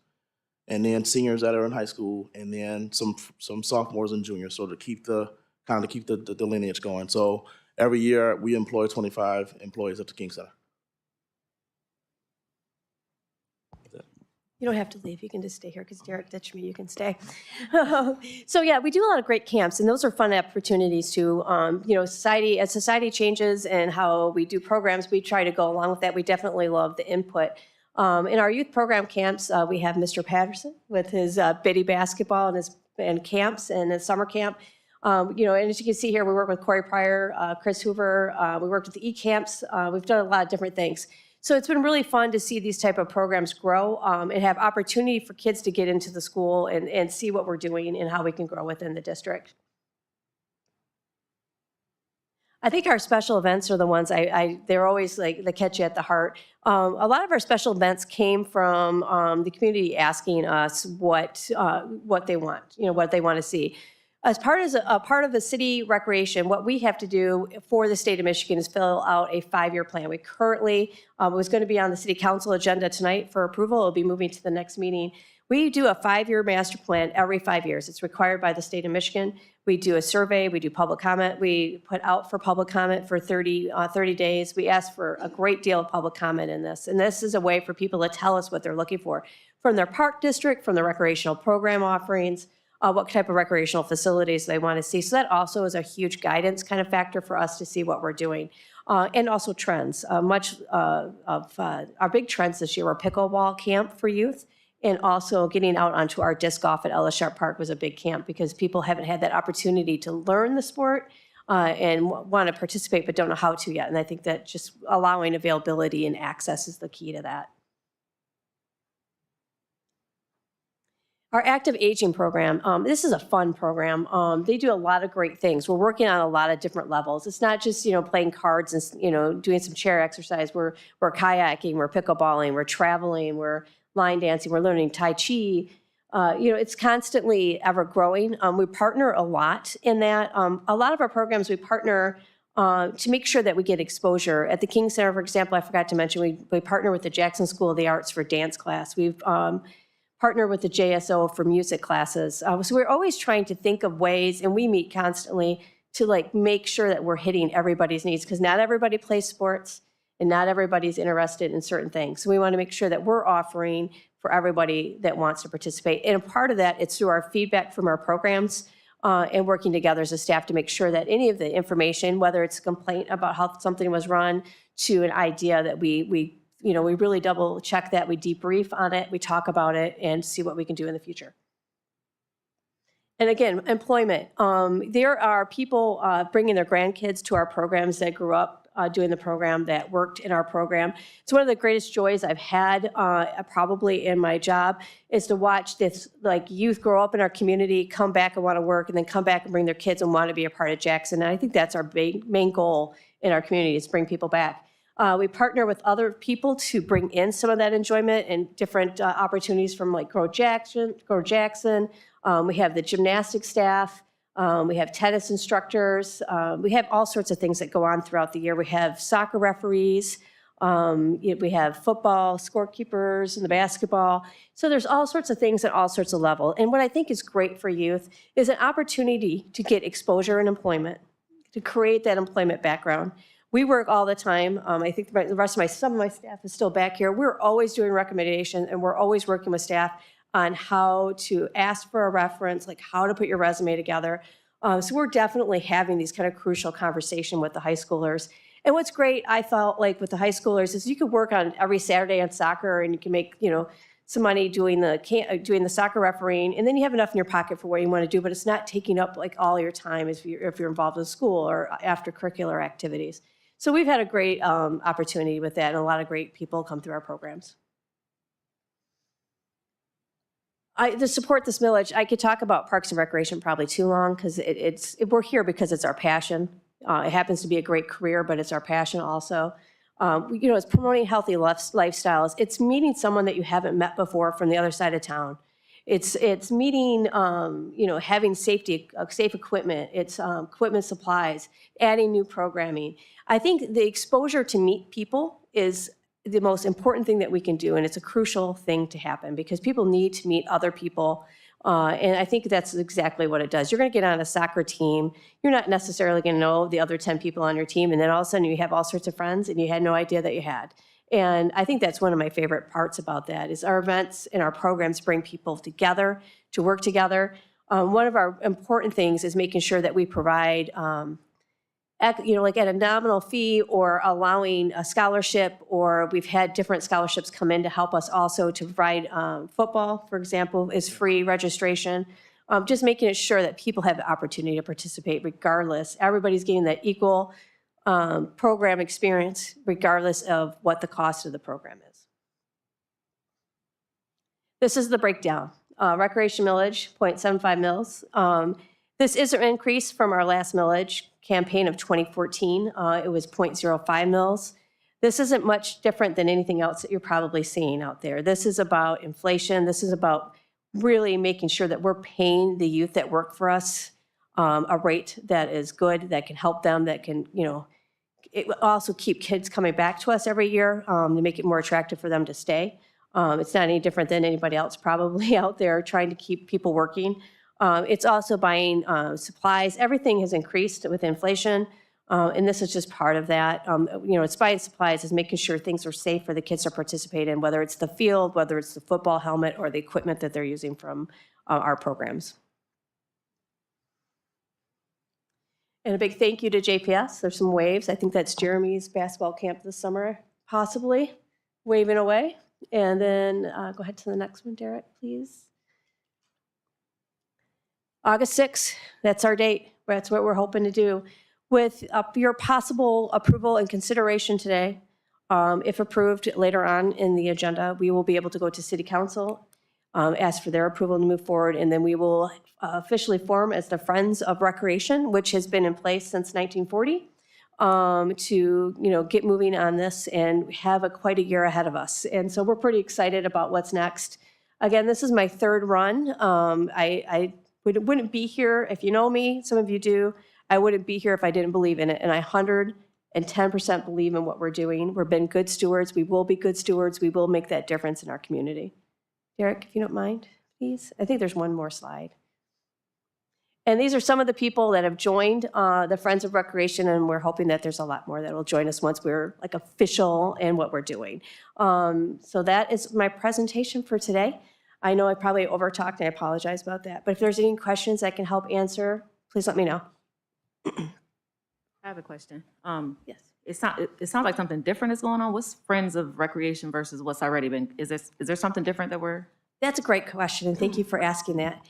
and then seniors that are in high school, and then some sophomores and juniors, so to keep the lineage going. So every year we employ 25 employees at the King Center. You don't have to leave. You can just stay here because Derek ditched me. You can stay. So yeah, we do a lot of great camps, and those are fun opportunities to, as society changes and how we do programs, we try to go along with that. We definitely love the input. In our youth program camps, we have Mr. Patterson with his Biddy basketball and camps and his summer camp. And as you can see here, we work with Corey Pryor, Chris Hoover. We worked with the e-camps. We've done a lot of different things. So it's been really fun to see these type of programs grow and have opportunity for kids to get into the school and see what we're doing and how we can grow within the district. I think our special events are the ones they're always like, they catch you at the heart. A lot of our special events came from the community asking us what they want, what they want to see. As part of the city recreation, what we have to do for the state of Michigan is fill out a 5-year plan. We currently, it was going to be on the city council agenda tonight for approval. It'll be moving to the next meeting. We do a 5-year master plan every 5 years. It's required by the state of Michigan. We do a survey, we do public comment. We put out for public comment for 30 days. We ask for a great deal of public comment in this. And this is a way for people to tell us what they're looking for from their park district, from the recreational program offerings, what type of recreational facilities they want to see. So that also is a huge guidance kind of factor for us to see what we're doing. And also trends. Much of our big trends this year were pickleball camp for youth, and also getting out onto our disc golf at Ellis Sharp Park was a big camp because people haven't had that opportunity to learn the sport and want to participate but don't know how to yet. And I think that just allowing availability and access is the key to that. Our active aging program, this is a fun program. They do a lot of great things. We're working on a lot of different levels. It's not just, playing cards and, doing some chair exercise. We're kayaking, we're pickleballing, we're traveling, we're line dancing, we're learning Tai Chi. It's constantly ever growing. We partner a lot in that. A lot of our programs, we partner to make sure that we get exposure. At the King Center, for example, I forgot to mention, we partner with the Jackson School of the Arts for dance class. We've partner with the JSO for music classes. So we're always trying to think of ways, and we meet constantly to make sure that we're hitting everybody's needs, because not everybody plays sports and not everybody's interested in certain things. So we want to make sure that we're offering for everybody that wants to participate. And a part of that, it's through our feedback from our programs and working together as a staff to make sure that any of the information, whether it's a complaint about how something was run to an idea that we really double check that, we debrief on it, we talk about it, and see what we can do in the future. And again, employment. There are people bringing their grandkids to our programs that grew up doing the program, that worked in our program. It's one of the greatest joys I've had probably in my job, is to watch this youth grow up in our community, come back and want to work, and then come back and bring their kids and want to be a part of Jackson. And I think that's our main goal in our community, is bring people back. We partner with other people to bring in some of that enjoyment and different opportunities from Grow Jackson. We have the gymnastics staff. We have tennis instructors. We have all sorts of things that go on throughout the year. We have soccer referees. We have football scorekeepers and the basketball. So there's all sorts of things at all sorts of levels. And what I think is great for youth is an opportunity to get exposure and employment, to create that employment background. We work all the time. I think some of my staff is still back here. We're always doing recommendations, and we're always working with staff on how to ask for a reference, how to put your resume together. So we're definitely having these kind of crucial conversation with the high schoolers. And what's great, I felt with the high schoolers, is you could work on every Saturday on soccer, and you can make some money doing the soccer refereeing, and then you have enough in your pocket for what you want to do, but it's not taking up all your time if you're involved in school or after curricular activities. So we've had a great opportunity with that, and a lot of great people come through our programs. To support this millage, I could talk about Parks and Recreation probably too long, because we're here because it's our passion. It happens to be a great career, but it's our passion also. It's promoting healthy lifestyles. It's meeting someone that you haven't met before from the other side of town. It's meeting, having safe equipment. It's equipment supplies, adding new programming. I think the exposure to meet people is the most important thing that we can do, and it's a crucial thing to happen, because people need to meet other people, and I think that's exactly what it does. You're going to get on a soccer team. You're not necessarily going to know the other 10 people on your team, and then all of a sudden you have all sorts of friends, and you had no idea that you had. And I think that's one of my favorite parts about that, is our events and our programs bring people together to work together. One of our important things is making sure that we provide at a nominal fee, or allowing a scholarship, or we've had different scholarships come in to help us also to provide football, for example, is free registration. Just making it sure that people have the opportunity to participate regardless. Everybody's getting that equal program experience regardless of what the cost of the program is. This is the breakdown. Recreation millage, 0.75 mils. This is an increase from our last millage campaign of 2014. It was 0.05 mils. This isn't much different than anything else that you're probably seeing out there. This is about inflation. This is about really making sure that we're paying the youth that work for us a rate that is good, that can help them, that can, it will also keep kids coming back to us every year to make it more attractive for them to stay. It's not any different than anybody else probably out there trying to keep people working. It's also buying supplies. Everything has increased with inflation, and this is just part of that. It's buying supplies, is making sure things are safe for the kids to participate in, whether it's the field, whether it's the football helmet, or the equipment that they're using from our programs. And a big thank you to JPS. There's some waves. I think that's Jeremy's basketball camp this summer, possibly, waving away. And then go ahead to the next one, Derek, please. August 6th, that's our date. That's what we're hoping to do. With your possible approval and consideration today, if approved later on in the agenda, we will be able to go to City Council. ask for their approval to move forward, and then we will officially form as the Friends of Recreation, which has been in place since 1940, to get moving on this and have quite a year ahead of us. And so we're pretty excited about what's next. Again, this is my third run. I wouldn't be here if you know me. Some of you do. I wouldn't be here if I didn't believe in it, and I 110% believe in what we're doing. We've been good stewards. We will be good stewards. We will make that difference in our community. Derek, if you don't mind, please. I think there's one more slide. And these are some of the people that have joined the Friends of Recreation, and we're hoping that there's a lot more that will join us once we're like official in what we're doing. So that is my presentation for today. I know I probably overtalked, and I apologize about that. But if there's any questions I can help answer, please let me know. I have a question. Yes. It sounds like something different is going on. What's Friends of Recreation versus what's already been? Is there something different that we're? That's a great question, and thank you for asking that.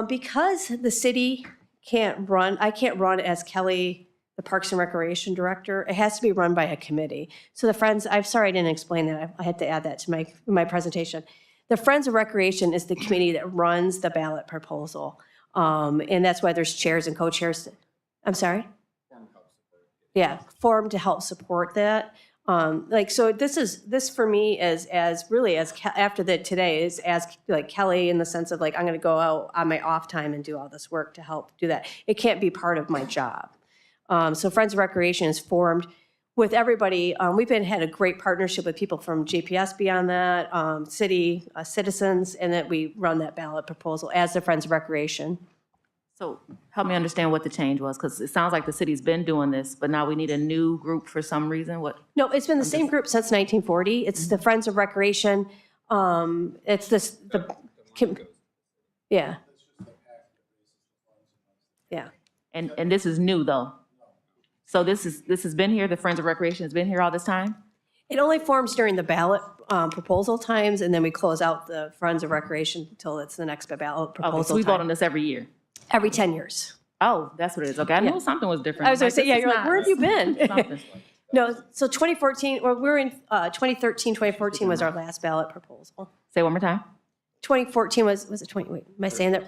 Because the city can't run, I can't run as Kelly, the Parks and Recreation Director. It has to be run by a committee. So the Friends, I'm sorry I didn't explain that. I had to add that to my presentation. The Friends of Recreation is the committee that runs the ballot proposal. And that's why there's chairs and co-chairs. I'm sorry? Yeah, formed to help support that. So this for me is after today is as like Kelly in the sense of like, I'm going to go out on my off time and do all this work to help do that. It can't be part of my job. So Friends of Recreation is formed with everybody. We've had a great partnership with people from JPS beyond that, city citizens, and that we run that ballot proposal as the Friends of Recreation. So help me understand what the change was, because it sounds like the city's been doing this, but now we need a new group for some reason. What? No, it's been the same group since 1940. It's the Friends of Recreation. Yeah. Yeah. And this is new though. So this has been here. The Friends of Recreation has been here all this time. It only forms during the ballot proposal times, and then we close out the Friends of Recreation until it's the next ballot proposal Okay, so we time. vote on this every year. Every 10 years. Oh, that's what it is. Okay, I knew something was different. I was going to say, this yeah, is you're like, not- where have you been? something. No, so 2014, well, we're in 2013, 2014 was our last ballot proposal. Say it one more time. 2014 was it 20, wait, am I saying that?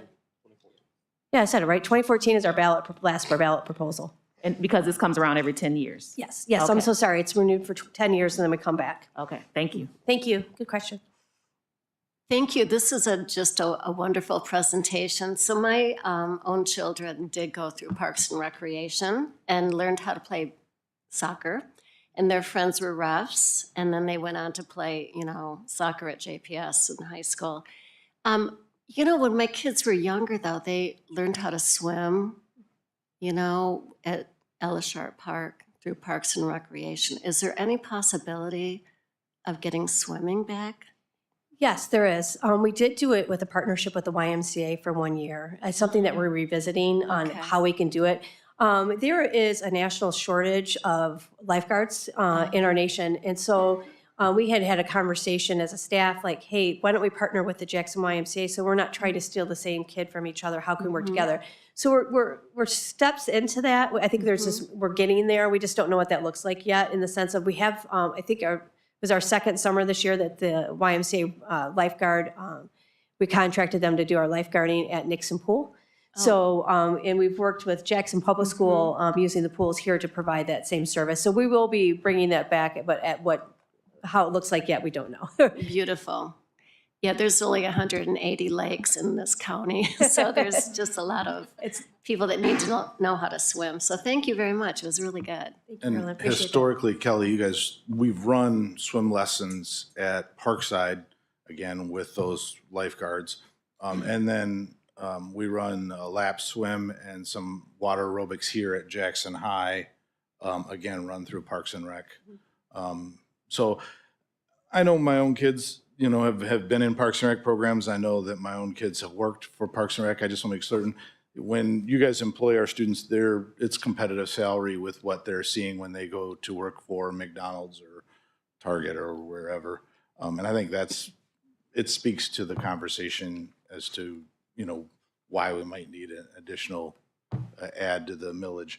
Yeah, I said it right. 2014 is our last ballot proposal. And because this comes around every 10 years. Yes, I'm Okay. so sorry. It's renewed for 10 years and then we come back. Okay, thank you. Thank you. Good question. Thank you. This is just a wonderful presentation. So my own children did go through Parks and Recreation and learned how to play soccer. And their friends were refs. And then they went on to play, soccer at JPS in high school. When my kids were younger, though, they learned how to swim, at Elishart Park through Parks and Recreation. Is there any possibility of getting swimming back? Yes, there is. We did do it with a partnership with the YMCA for 1 year. It's something that we're revisiting on Okay. how we can do it. There is a national shortage of lifeguards in our nation. And so we had a conversation as a staff, like, hey, why don't we partner with the Jackson YMCA so we're not trying to steal the same kid from each other? How can we work together? So we're steps into that. I think we're getting there. We just don't know what that looks like yet in the sense of we have, I think it was our second summer this year that the YMCA lifeguard, we contracted them to do our lifeguarding at Nixon Pool. So, and we've worked with Jackson Public School using the pools here to provide that same service. So we will be bringing that back, but how it looks like yet, we don't know. Beautiful. Yeah, there's only 180 lakes in this county, so there's just a lot of people that need to know how to swim. So thank you very much. It was really good. Thank you, Carolyn. And Appreciate that. historically, Kelly, we've run swim lessons at Parkside, again, with those lifeguards. And then we run a lap swim and some water aerobics here at Jackson High, again, run through Parks and Rec. So I know my own kids, have been in Parks and Rec programs. I know that my own kids have worked for Parks and Rec. I just want to make certain when you guys employ our students, it's competitive salary with what they're seeing when they go to work for McDonald's or Target or wherever. And I think it speaks to the conversation as to, why we might need an additional add to the millage.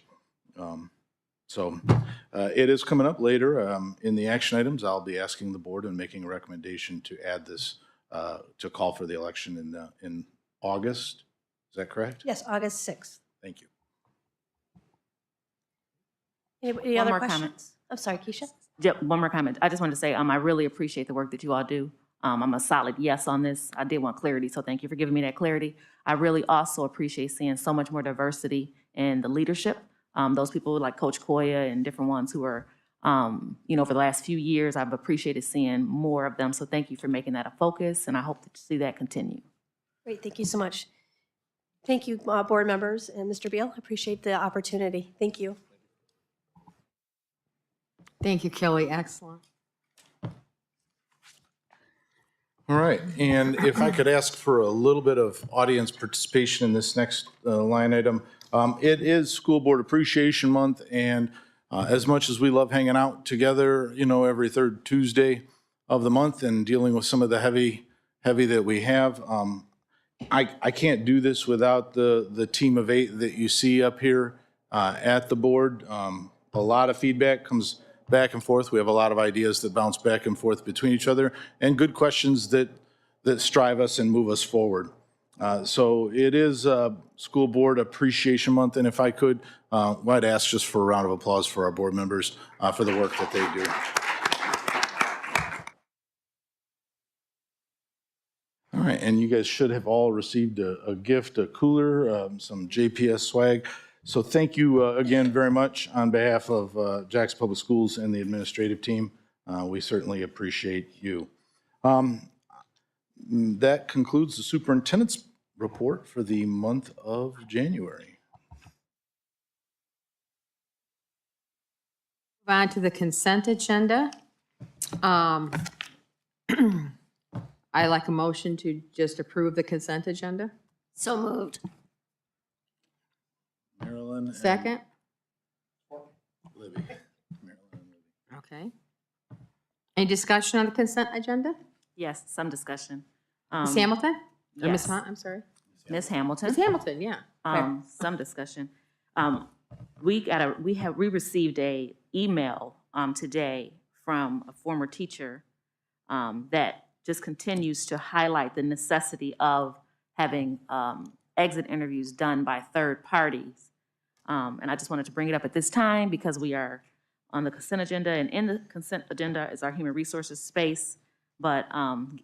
So it is coming up later. In the action items, I'll be asking the board and making a recommendation to add this to call for the election in August. Is that correct? Yes, August 6th. Thank you. Any One other more questions? comment. I'm sorry, Keisha? One more comment. I just wanted to say, I really appreciate the work that you all do. I'm a solid yes on this. I did want clarity, so thank you for giving me that clarity. I really also appreciate seeing so much more diversity in the leadership. Those people like Coach Koya and different ones who are, over the last few years, I've appreciated seeing more of them. So thank you for making that a focus, and I hope to see that continue. Great, thank you so much. Thank you, board members and Mr. Beal. I appreciate the opportunity. Thank you. Thank you, Kelly. Excellent. All right, and if I could ask for a little bit of audience participation in this next line item. It is School Board Appreciation Month, and as much as we love hanging out together, every third Tuesday of the month and dealing with some of the heavy that we have, I can't do this without the team of 8 that you see up here at the board. A lot of feedback comes back and forth. We have a lot of ideas that bounce back and forth between each other, and good questions that strive us and move us forward. So it is School Board Appreciation Month, and if I could, I'd ask just for a round of applause for our board members for the work that they do. All right, and you guys should have all received a gift, a cooler, some JPS swag. So thank you again very much on behalf of Jackson Public Schools and the administrative team. We certainly appreciate you. That concludes the superintendent's report for the month of January. Move on to the consent agenda. I like a motion to just approve the consent agenda. So moved. Marilyn and Second? Libby. Marilyn and Libby. Okay. Any discussion on the consent agenda? Yes, some discussion. Ms. Hamilton? Or Ms. yes. Hunt, I'm sorry. Ms. Hamilton. Ms. Hamilton, yeah. Okay. Some discussion. We received a email today from a former teacher that just continues to highlight the necessity of having exit interviews done by third parties. And I just wanted to bring it up at this time because we are on the consent agenda, and in the consent agenda is our human resources space. But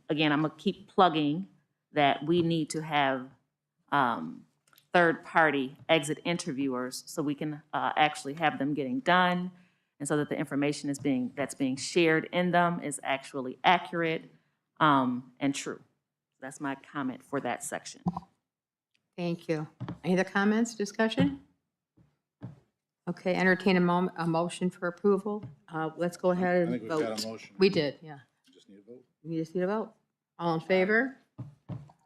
again, I'm gonna keep plugging that we need to have third-party exit interviewers so we can actually have them getting done, and so that the information that's being shared in them is actually accurate and true. That's my comment for that section. Thank you. Any other comments, discussion? Okay, entertain a motion for approval. Let's go ahead I and think we've vote. got a motion. We did, yeah. Just need a vote. We just need a vote. All in favor?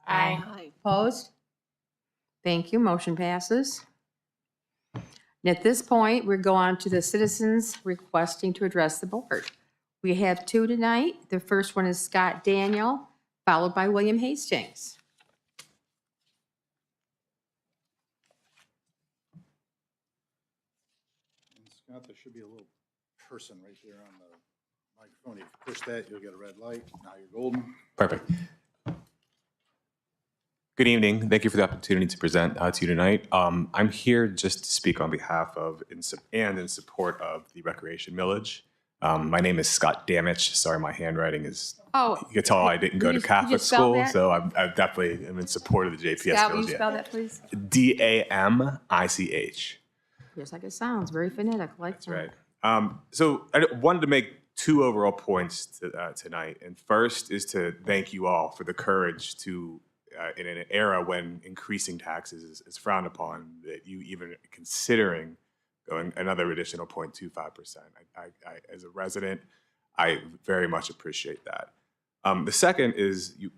Aye. Opposed? Thank you. Motion passes. And at this point, we go on to the citizens requesting to address the board. We have 2 tonight. The first one is Scott Daniel, followed by William Hastings. And Scott, there should be a little person right there on the microphone. If you push that, you'll get a red light. Now you're golden. Perfect. Good evening. Thank you for the opportunity to present to you tonight. I'm here just to speak on behalf of in support of the recreation millage. My name is Scott Damich. Sorry, my handwriting is, Oh. you can tell I didn't go to Could you Catholic spell school, that? so I definitely am in support of the JPS Scott, will millage. you spell that, please? DAMICH. Just like it sounds, very phonetic, like That's right. So I wanted to make 2 overall points tonight. And first is to thank you all for the courage to, in an era when increasing taxes is frowned upon, that you even considering going another additional 0.25%. As a resident, I very much appreciate that. The second is, you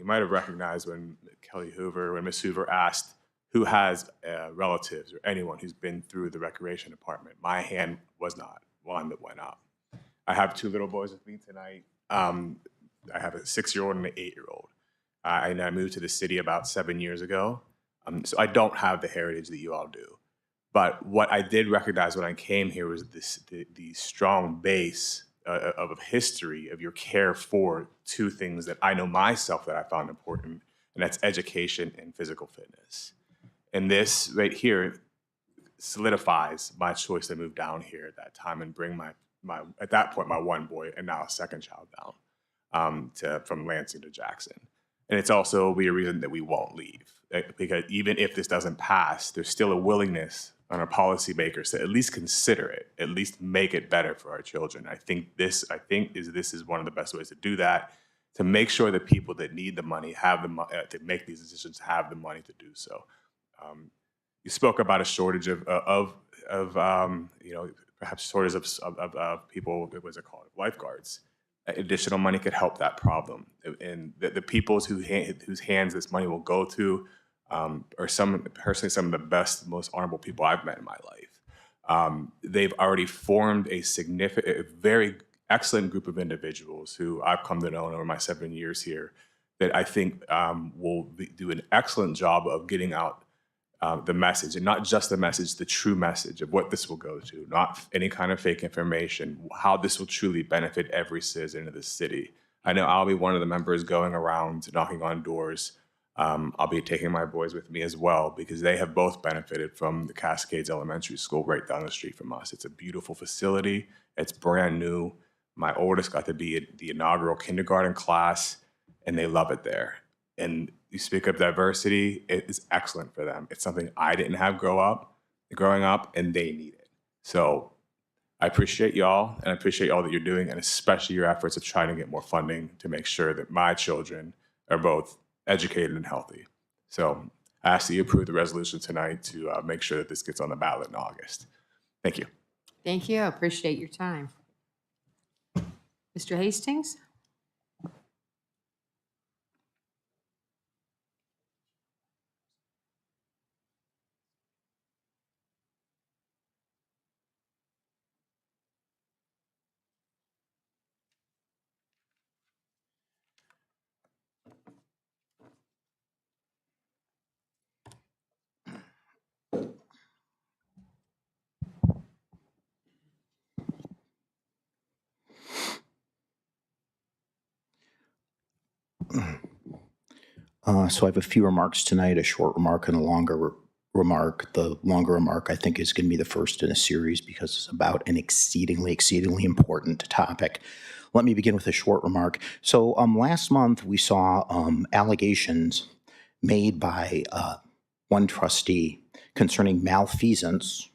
might have recognized when Ms. Hoover asked who has relatives or anyone who's been through the recreation department. My hand was not one that went up. I have 2 little boys with me tonight. I have a 6-year-old and an 8-year-old. And I moved to the city about 7 years ago. So I don't have the heritage that you all do. But what I did recognize when I came here was the strong base of a history of your care for two things that I know myself that I found important, and that's education and physical fitness. And this right here solidifies my choice to move down here at that time and bring my at that point my one boy and now a second child down from Lansing to Jackson. And it's also be a reason that we won't leave, because even if this doesn't pass, there's still a willingness on our policymakers to at least consider it, at least make it better for our children. This is one of the best ways to do that, to make sure that people that need the money have the money to make these decisions, have the money to do so. You spoke about a shortage of perhaps shortage of people. What was it called? Lifeguards. Additional money could help that problem, and the people whose hands this money will go to are personally some of the best, most honorable people I've met in my life. They've already formed a very excellent group of individuals who I've come to know over my 7 years here that I think will do an excellent job of getting out the message, and not just the message, the true message of what this will go to, not any kind of fake information, how this will truly benefit every citizen of the city. I know I'll be one of the members going around knocking on doors. I'll be taking my boys with me as well, because they have both benefited from the Cascades Elementary School right down the street from us. It's a beautiful facility. It's brand new. My oldest got to be at the inaugural kindergarten class, and they love it there. And you speak of diversity, it is excellent for them. It's something I didn't have growing up, and they need it. So I appreciate y'all, and I appreciate all that you're doing, and especially your efforts of trying to get more funding to make sure that my children are both educated and healthy. So I ask that you approve the resolution tonight to make sure that this gets on the ballot in August. Thank you. Thank you. I appreciate your time. Mr. Hastings? So I have a few remarks tonight, a short remark and a longer remark. The longer remark, I think, is going to be the first in a series because it's about an exceedingly important topic. Let me begin with a short remark. So last month we saw allegations made by one trustee concerning malfeasance,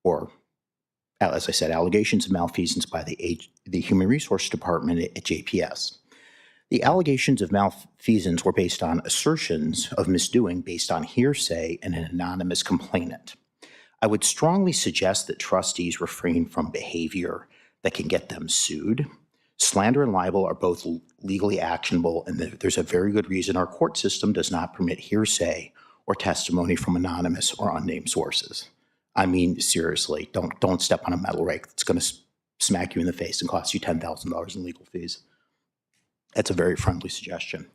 or as I said, allegations of malfeasance by the Human Resource Department at JPS. The allegations of malfeasance were based on assertions of misdoing based on hearsay and an anonymous complainant. I would strongly suggest that trustees refrain from behavior that can get them sued. Slander and libel are both legally actionable, and there's a very good reason our court system does not permit hearsay or testimony from anonymous or unnamed sources. I mean, seriously, don't step on a metal rake that's going to smack you in the face and cost you $10,000 in legal fees. That's a very friendly suggestion.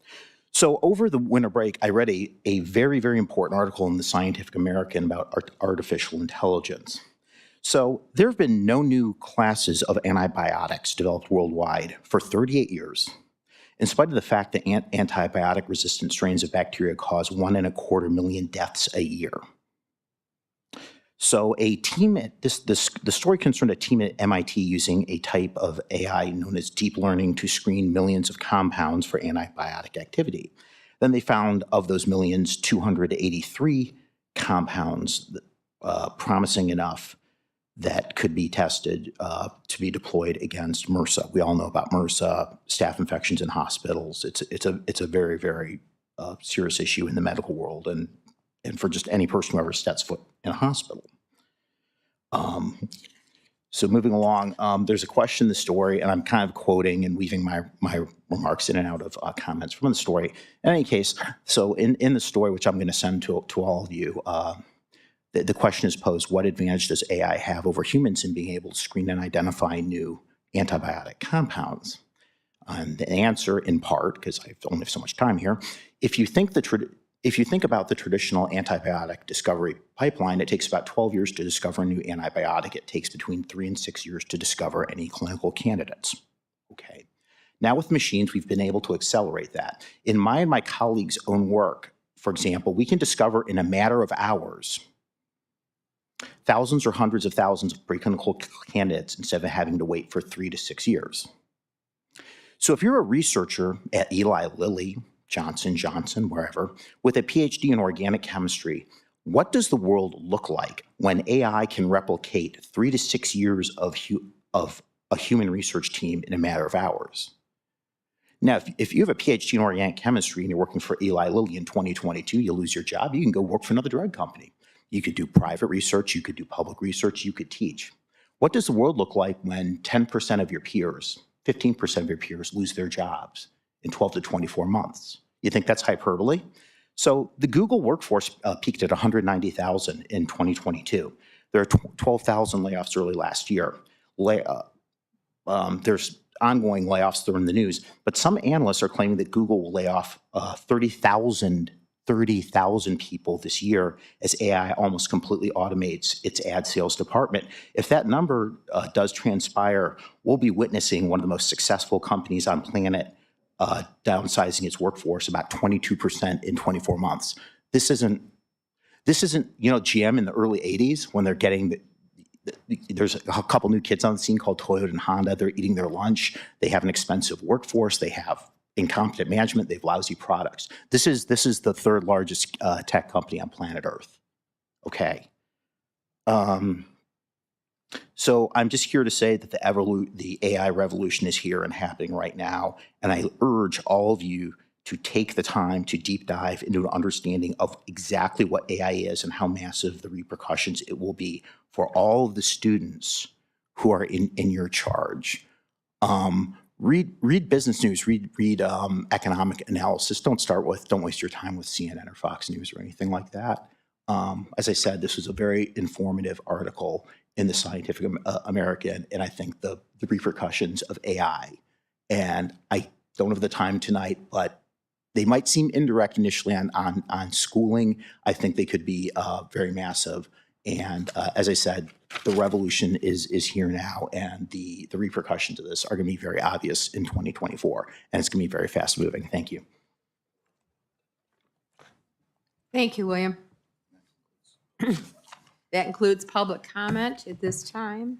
So over the winter break, I read a very, very important article in the Scientific American about artificial intelligence. So there have been no new classes of antibiotics developed worldwide for 38 years, in spite of the fact that antibiotic-resistant strains of bacteria cause 1.25 million deaths a year. So a team at the story concerned a team at MIT using a type of AI known as deep learning to screen millions of compounds for antibiotic activity. Then they found of those millions, 283 compounds promising enough that could be tested to be deployed against MRSA. We all know about MRSA, staph infections in hospitals. It's a very, very serious issue in the medical world and for just any person who ever steps foot in a hospital. So moving along, there's a question in the story, and I'm kind of quoting and weaving my remarks in and out of comments from the story. In any case, so in the story, which I'm going to send to all of you, the question is posed: what advantage does AI have over humans in being able to screen and identify new antibiotic compounds? And the answer, in part, because I only have so much time here, if you think if you think about the traditional antibiotic discovery pipeline, it takes about 12 years to discover a new antibiotic. It takes between 3 and 6 years to discover any clinical candidates. Okay. Now with machines, we've been able to accelerate that. In my and my colleagues' own work, for example, we can discover in a matter of hours thousands or hundreds of thousands of preclinical candidates instead of having to wait for 3 to 6 years. So if you're a researcher at Eli Lilly, Johnson Johnson, wherever, with a PhD in organic chemistry, what does the world look like when AI can replicate 3 to 6 years of a human research team in a matter of hours? Now, if you have a PhD in organic chemistry and you're working for Eli Lilly in 2022, you lose your job, you can go work for another drug company. You could do private research, you could do public research, you could teach. What does the world look like when 10% of your peers, 15% of your peers lose their jobs in 12 to 24 months? You think that's hyperbole? So the Google workforce peaked at 190,000 in 2022. There are 12,000 layoffs early last year. There's ongoing layoffs that are in the news, but some analysts are claiming that Google will lay off 30,000 people this year as AI almost completely automates its ad sales department. If that number does transpire, we'll be witnessing one of the most successful companies on planet downsizing its workforce about 22% in 24 months. This isn't GM in the early 80s when they're getting there's a couple new kids on the scene called Toyota and Honda. They're eating their lunch. They have an expensive workforce. They have incompetent management. They have lousy products. This is the third largest tech company on planet Earth. Okay. So I'm just here to say that the AI revolution is here and happening right now. And I urge all of you to take the time to deep dive into an understanding of exactly what AI is and how massive the repercussions it will be for all of the students who are in your charge. Read business news, read economic analysis. Don't waste your time with CNN or Fox News or anything like that. As I said, this was a very informative article in the Scientific American, and I think the repercussions of AI, and I don't have the time tonight, but they might seem indirect initially on schooling. I think they could be very massive. And as I said, the revolution is here now, and the repercussions of this are going to be very obvious in 2024, and it's going to be very fast moving. Thank you. Thank you, William. That includes public comment at this time.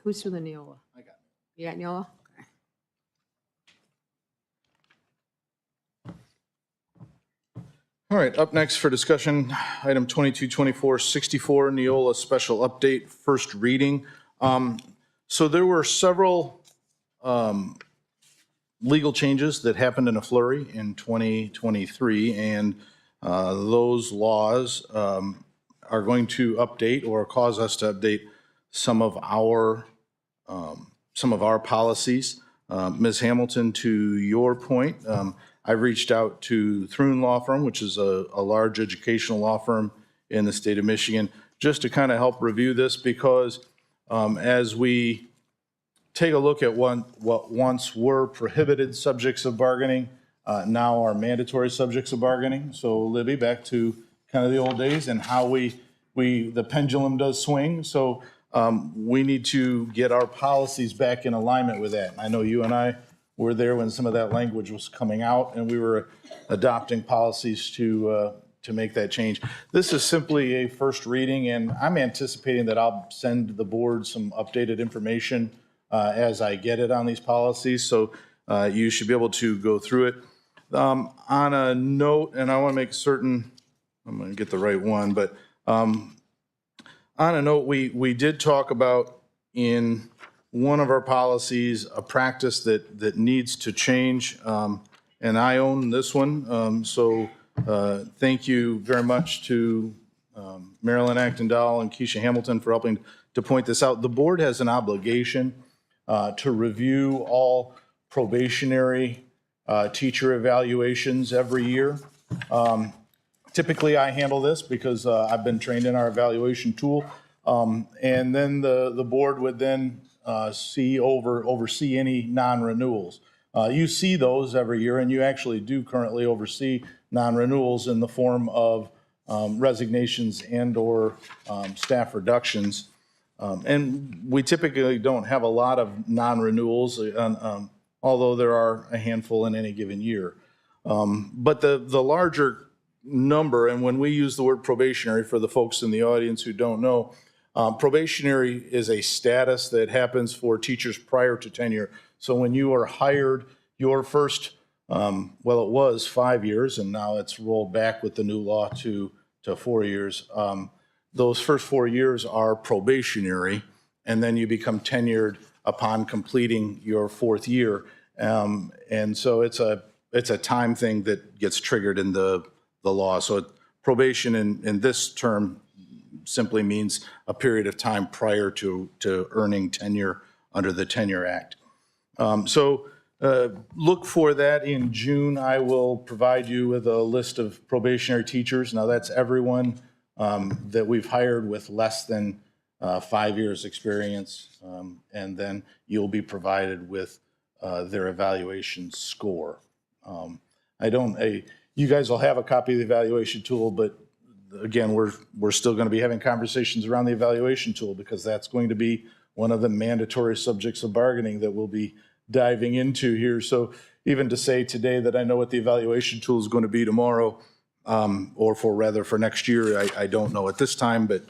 Who's for the Neola? I got it. You got Neola? All right, up next for discussion, item 222464, Neola special update, first reading. So there were several legal changes that happened in a flurry in 2023, and those laws are going to update or cause us to update some of our policies. Ms. Hamilton, to your point, I reached out to Thrun Law Firm, which is a large educational law firm in the state of Michigan, just to kind of help review this, because as we take a look at what once were prohibited subjects of bargaining, now are mandatory subjects of bargaining. So Libby, back to kind of the old days and how the pendulum does swing. So we need to get our policies back in alignment with that. I know you and I were there when some of that language was coming out, and we were adopting policies to make that change. This is simply a first reading, and I'm anticipating that I'll send the board some updated information as I get it on these policies. So you should be able to go through it. On a note, and I want to make certain I'm going to get the right one, but on a note, we did talk about in one of our policies a practice that needs to change, and I own this one. So thank you very much to Marilyn Acton-Dahl and Keisha Hamilton for helping to point this out. The board has an obligation to review all probationary teacher evaluations every year. Typically, I handle this because I've been trained in our evaluation tool, and then the board would then oversee any non-renewals. You see those every year, and you actually do currently oversee non-renewals in the form of resignations and/or staff reductions. And we typically don't have a lot of non-renewals, although there are a handful in any given year. But the larger number, and when we use the word probationary for the folks in the audience who don't know, probationary is a status that happens for teachers prior to tenure. So when you are hired, your first, well, it was 5 years, and now it's rolled back with the new law to 4 years. Those first 4 years are probationary, and then you become tenured upon completing your 4th year. And so it's a time thing that gets triggered in the law. So probation in this term simply means a period of time prior to earning tenure under the Tenure Act. Look for that in June. I will provide you with a list of probationary teachers. Now, that's everyone that we've hired with less than 5 years experience. And then you'll be provided with their evaluation score. You guys will have a copy of the evaluation tool, but again, we're still going to be having conversations around the evaluation tool because that's going to be one of the mandatory subjects of bargaining that we'll be diving into here. So even to say today that I know what the evaluation tool is going to be tomorrow, or for next year, I don't know at this time, but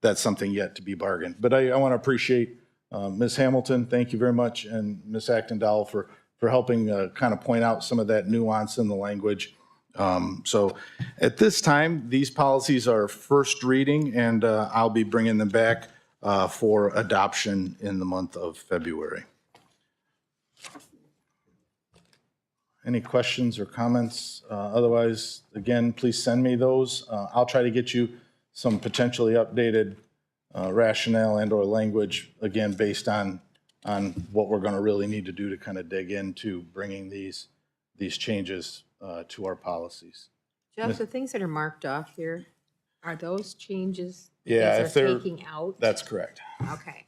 that's something yet to be bargained. But I want to appreciate Ms. Hamilton, thank you very much, and Ms. Acton-Dowell for helping kind of point out some of that nuance in the language. So at this time, these policies are first reading, and I'll be bringing them back for adoption in the month of February. Any questions or comments? Otherwise, again, please send me those. I'll try to get you some potentially updated rationale and/or language, again, based on what we're going to really need to do to kind of dig into bringing these changes to our policies. Jeff, the things that are marked off here, are those changes Yeah, things if they're they're taking out? That's correct. Okay.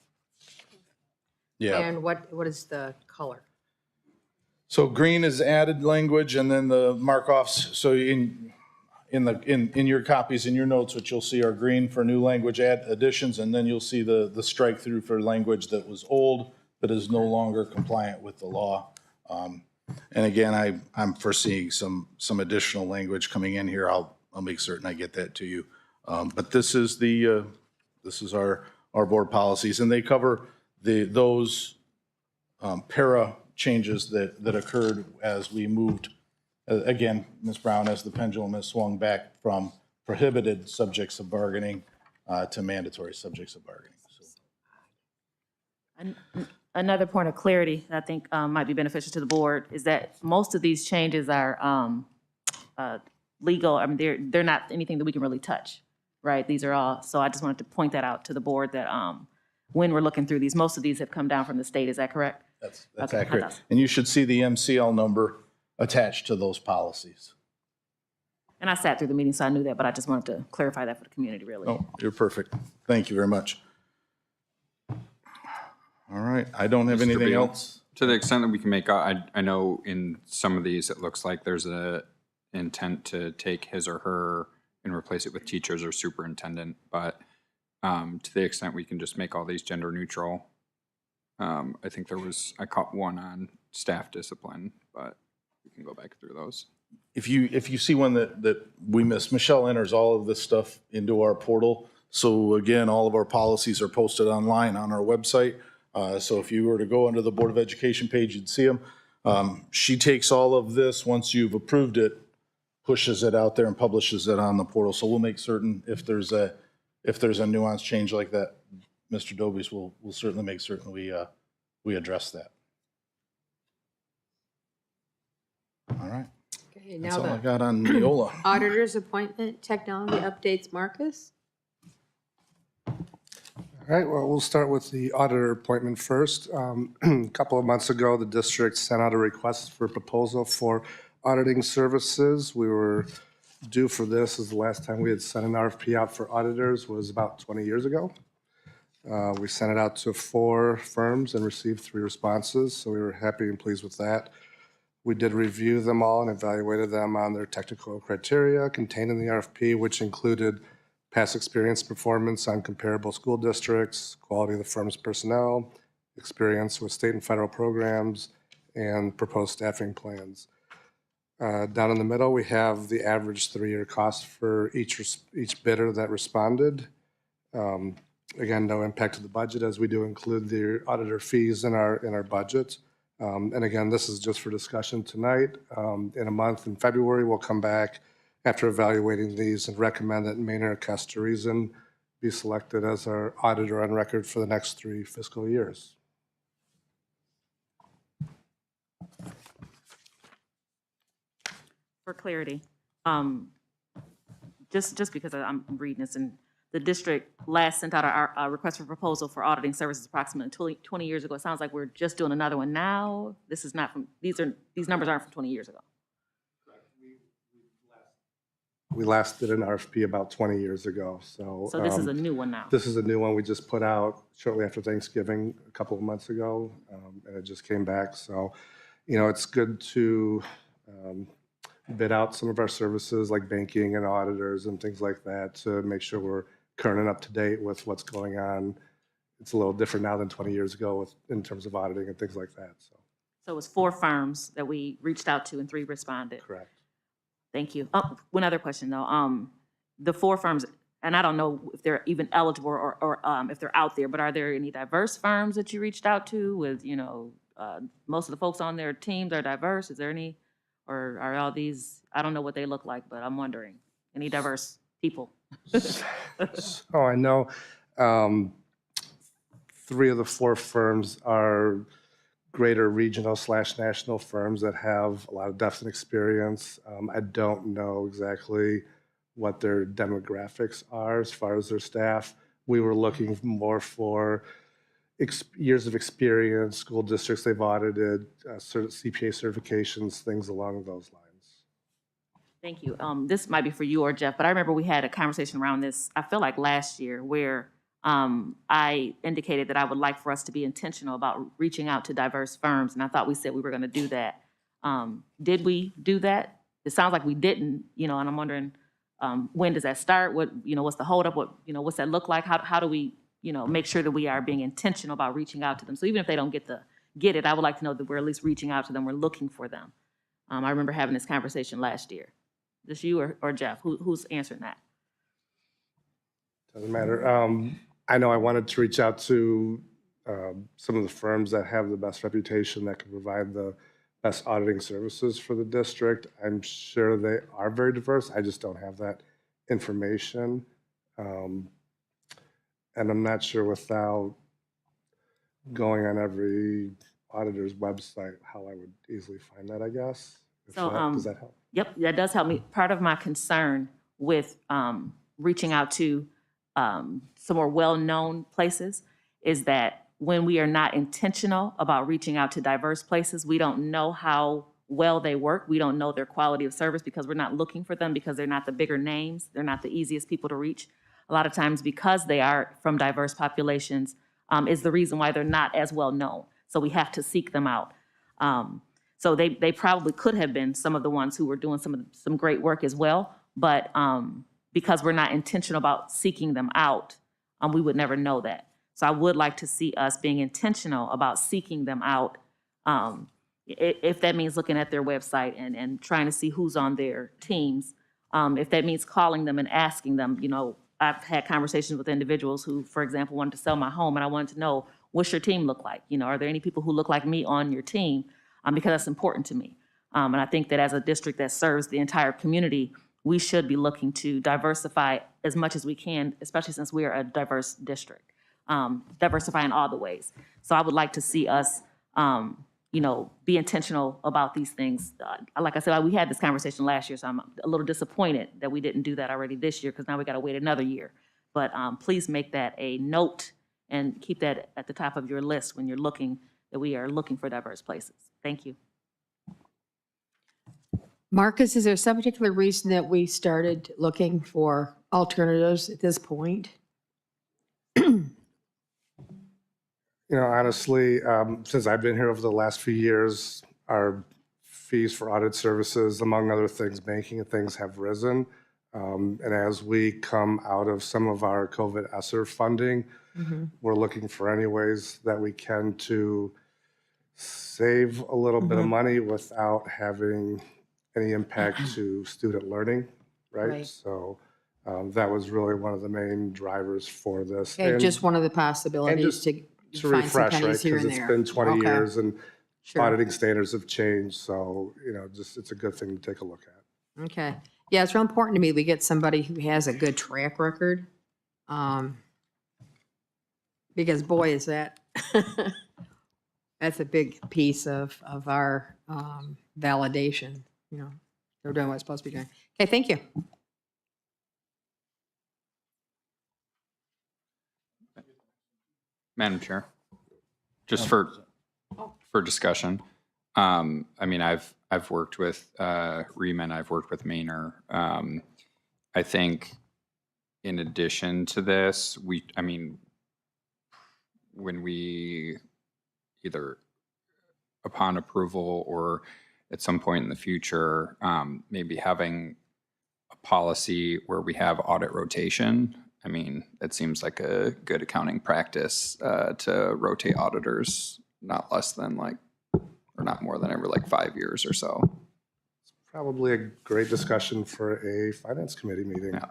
Yeah. And what is the color? So green is added language, and then the mark-offs. So in your copies, in your notes, what you'll see are green for new language additions, and then you'll see the strike through for language that was old but is no longer compliant with the law. And again, I'm foreseeing some additional language coming in here. I'll make certain I get that to you. But this is our board policies, and they cover those para changes that occurred as we moved, again, Ms. Brown, as the pendulum has swung back from prohibited subjects of bargaining to mandatory subjects of bargaining. So. Another point of clarity that I think might be beneficial to the board is that most of these changes are legal. I mean, they're not anything that we can really touch, right? These are all, so I just wanted to point that out to the board that when we're looking through these, most of these have come down from the state. Is that correct? That's Okay, accurate. And you should see the MCL number attached to those policies. And I sat through the meeting, so I knew that, but I just wanted to clarify that for the community, really. Oh, you're perfect. Thank you very much. All right, I don't have anything Beal, else. To the extent that we can make, I know in some of these, it looks like there's a intent to take his or her and replace it with teachers or superintendent, but to the extent we can just make all these gender neutral. I think I caught one on staff discipline, but we can go back through those. If you see one that we missed, Michelle enters all of this stuff into our portal. So again, all of our policies are posted online on our website. So if you were to go under the Board of Education page, you'd see them. She takes all of this, once you've approved it, pushes it out there and publishes it on the portal. So we'll make certain if there's a nuance change like that, Mr. Dobies will certainly make certain we address that. All right. Okay, That's now all I the got on Neola. auditor's appointment, technology updates, Marcus? All right, well, we'll start with the auditor appointment first. A couple of months ago, the district sent out a request for proposal for auditing services. We were due for this, as the last time we had sent an RFP out for auditors was about 20 years ago. We sent it out to 4 firms and received 3 responses, so we were happy and pleased with that. We did review them all and evaluated them on their technical criteria contained in the RFP, which included past experience performance on comparable school districts, quality of the firm's personnel, experience with state and federal programs, and proposed staffing plans. Down in the middle, we have the average 3-year cost for each bidder that responded. Again, no impact to the budget, as we do include the auditor fees in our budget. And again, this is just for discussion tonight. In a month, in February, we'll come back after evaluating these and recommend that Maynard Castorizen be selected as our auditor on record for the next 3 fiscal years. For clarity, just because I'm reading this, and the district last sent out our request for proposal for auditing services approximately 20 years ago. It sounds like we're just doing another one now. This is not from, these numbers aren't from 20 years ago. We last did an RFP about 20 years ago, so. So this is a new one now. This is a new one we just put out shortly after Thanksgiving, a couple of months ago, and it just came back. So, you know, it's good to bid out some of our services like banking and auditors and things like that to make sure we're current and up to date with what's going on. It's a little different now than 20 years ago in terms of auditing and things like that. So it was 4 firms that we reached out to and 3 responded. correct. Thank you. Oh, one other question though. The 4 firms, and I don't know if they're even eligible or if they're out there, but are there any diverse firms that you reached out to with, you know, most of the folks on their teams are diverse? Is there any, or are all these, I don't know what they look like, but I'm wondering, any diverse people? So I know 3 of the 4 firms are greater regional / national firms that have a lot of depth and experience. I don't know exactly what their demographics are as far as their staff. We were looking more for years of experience, school districts they've audited, CPA certifications, things along those lines. Thank you. This might be for you or Jeff, but I remember we had a conversation around this, I feel like last year, where I indicated that I would like for us to be intentional about reaching out to diverse firms, and I thought we said we were going to do that. Did we do that? It sounds like we didn't, you know, and I'm wondering, when does that start? What, you know, what's the holdup? What, you know, what's that look like? How do we, you know, make sure that we are being intentional about reaching out to them? So even if they don't get it, I would like to know that we're at least reaching out to them. We're looking for them. I remember having this conversation last year. Just you or Jeff? Who's answering that? Doesn't matter. I know I wanted to reach out to some of the firms that have the best reputation that can provide the best auditing services for the district. I'm sure they are very diverse. I just don't have that information. And I'm not sure without going on every auditor's website how I would easily find that, I guess. Does that help? Yep, that does help me. Part of my concern with reaching out to some more well-known places is that when we are not intentional about reaching out to diverse places, we don't know how well they work. We don't know their quality of service because we're not looking for them, because they're not the bigger names. They're not the easiest people to reach. A lot of times because they are from diverse populations is the reason why they're not as well known. So we have to seek them out. So they probably could have been some of the ones who were doing some great work as well, but because we're not intentional about seeking them out, we would never know that. So I would like to see us being intentional about seeking them out, if that means looking at their website and trying to see who's on their teams. If that means calling them and asking them, you know, I've had conversations with individuals who, for example, wanted to sell my home, and I wanted to know, what's your team look like? You know, are there any people who look like me on your team? Because that's important to me. And I think that as a district that serves the entire community, we should be looking to diversify as much as we can, especially since we are a diverse district, diversify in all the ways. So I would like to see us, you know, be intentional about these things. Like I said, we had this conversation last year, so I'm a little disappointed that we didn't do that already this year, because now we got to wait another year. But please make that a note and keep that at the top of your list when you're looking, that we are looking for diverse places. Thank you. Marcus, is there some particular reason that we started looking for alternatives at this point? You know, honestly, since I've been here over the last few years, our fees for audit services, among other things, banking and things have risen. And as we come out of some of our COVID ESSER funding, we're looking for any ways that we can to save a little bit of money without having any impact to student learning, right? Right. So that was really one of the main drivers for this. Okay, And just one of the possibilities just to to find some refresh, right? pennies here Because and it's there. been 20 Okay. years and Sure. auditing standards have changed. So, you know, just it's a good thing to take a look at. Okay. Yeah, it's real important to me we get somebody who has a good track record. Because boy, is that, that's a big piece of our validation, you know, they're doing what it's supposed to be doing. Okay, thank you. Madam Chair, just for discussion. I mean, I've worked with Riemann, I've worked with Maynor. I think in addition to this, when we either upon approval or at some point in the future, maybe having a policy where we have audit rotation. I mean, it seems like a good accounting practice to rotate auditors not less than or not more than every 5 years or so. Probably a great discussion for a finance committee meeting. Yeah.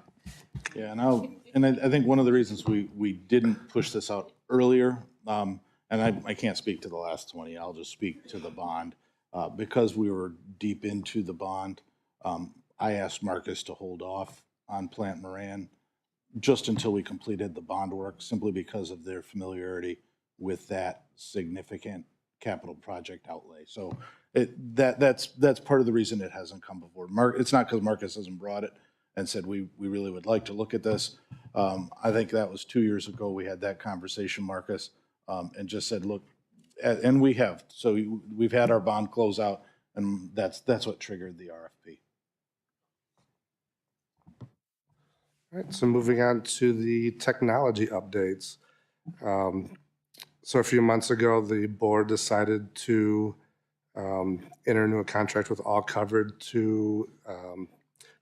Yeah, and I think one of the reasons we didn't push this out earlier, and I can't speak to the last 20, I'll just speak to the bond. Because we were deep into the bond, I asked Marcus to hold off on Plant Moran just until we completed the bond work, simply because of their familiarity with that significant capital project outlay. So that's part of the reason it hasn't come before. It's not because Marcus hasn't brought it and said, we really would like to look at this. I think that was 2 years ago, we had that conversation, Marcus, and just said, look, and we have. So we've had our bond closeout, and that's what triggered the RFP. All right, so moving on to the technology updates. So a few months ago, the board decided to enter into a contract with All Covered to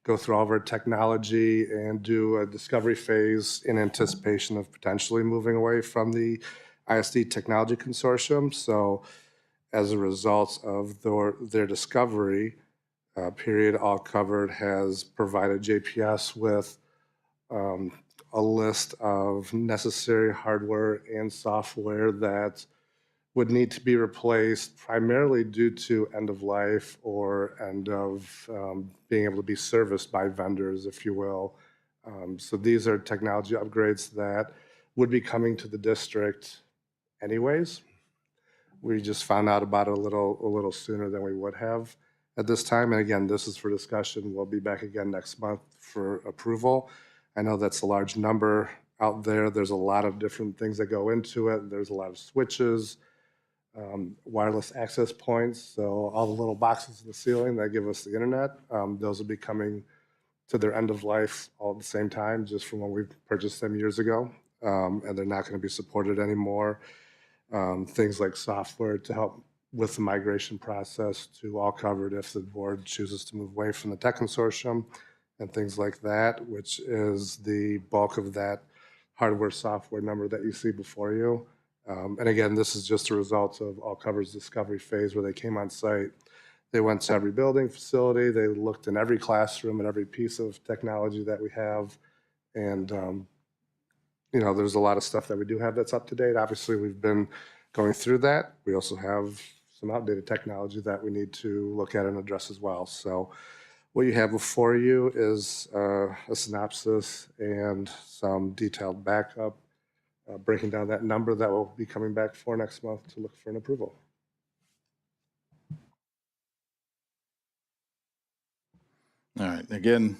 go through all of our technology and do a discovery phase in anticipation of potentially moving away from the ISD Technology Consortium. So as a result of their discovery period, All Covered has provided JPS with a list of necessary hardware and software that would need to be replaced primarily due to end of life or end of being able to be serviced by vendors, if you will. So these are technology upgrades that would be coming to the district anyways. We just found out about it a little sooner than we would have at this time. And again, this is for discussion. We'll be back again next month for approval. I know that's a large number out there. There's a lot of different things that go into it. There's a lot of switches, wireless access points. So all the little boxes in the ceiling that give us the internet, those will be coming to their end of life all at the same time, just from when we purchased them years ago. And they're not going to be supported anymore. Things like software to help with the migration process to All Covered if the board chooses to move away from the tech consortium and things like that, which is the bulk of that hardware software number that you see before you. And again, this is just a result of All Covered's discovery phase where they came on site. They went to every building facility. They looked in every classroom and every piece of technology that we have. And, you know, there's a lot of stuff that we do have that's up to date. Obviously, we've been going through that. We also have some outdated technology that we need to look at and address as well. So what you have before you is a synopsis and some detailed backup, breaking down that number that will be coming back for next month to look for an approval. All right, again,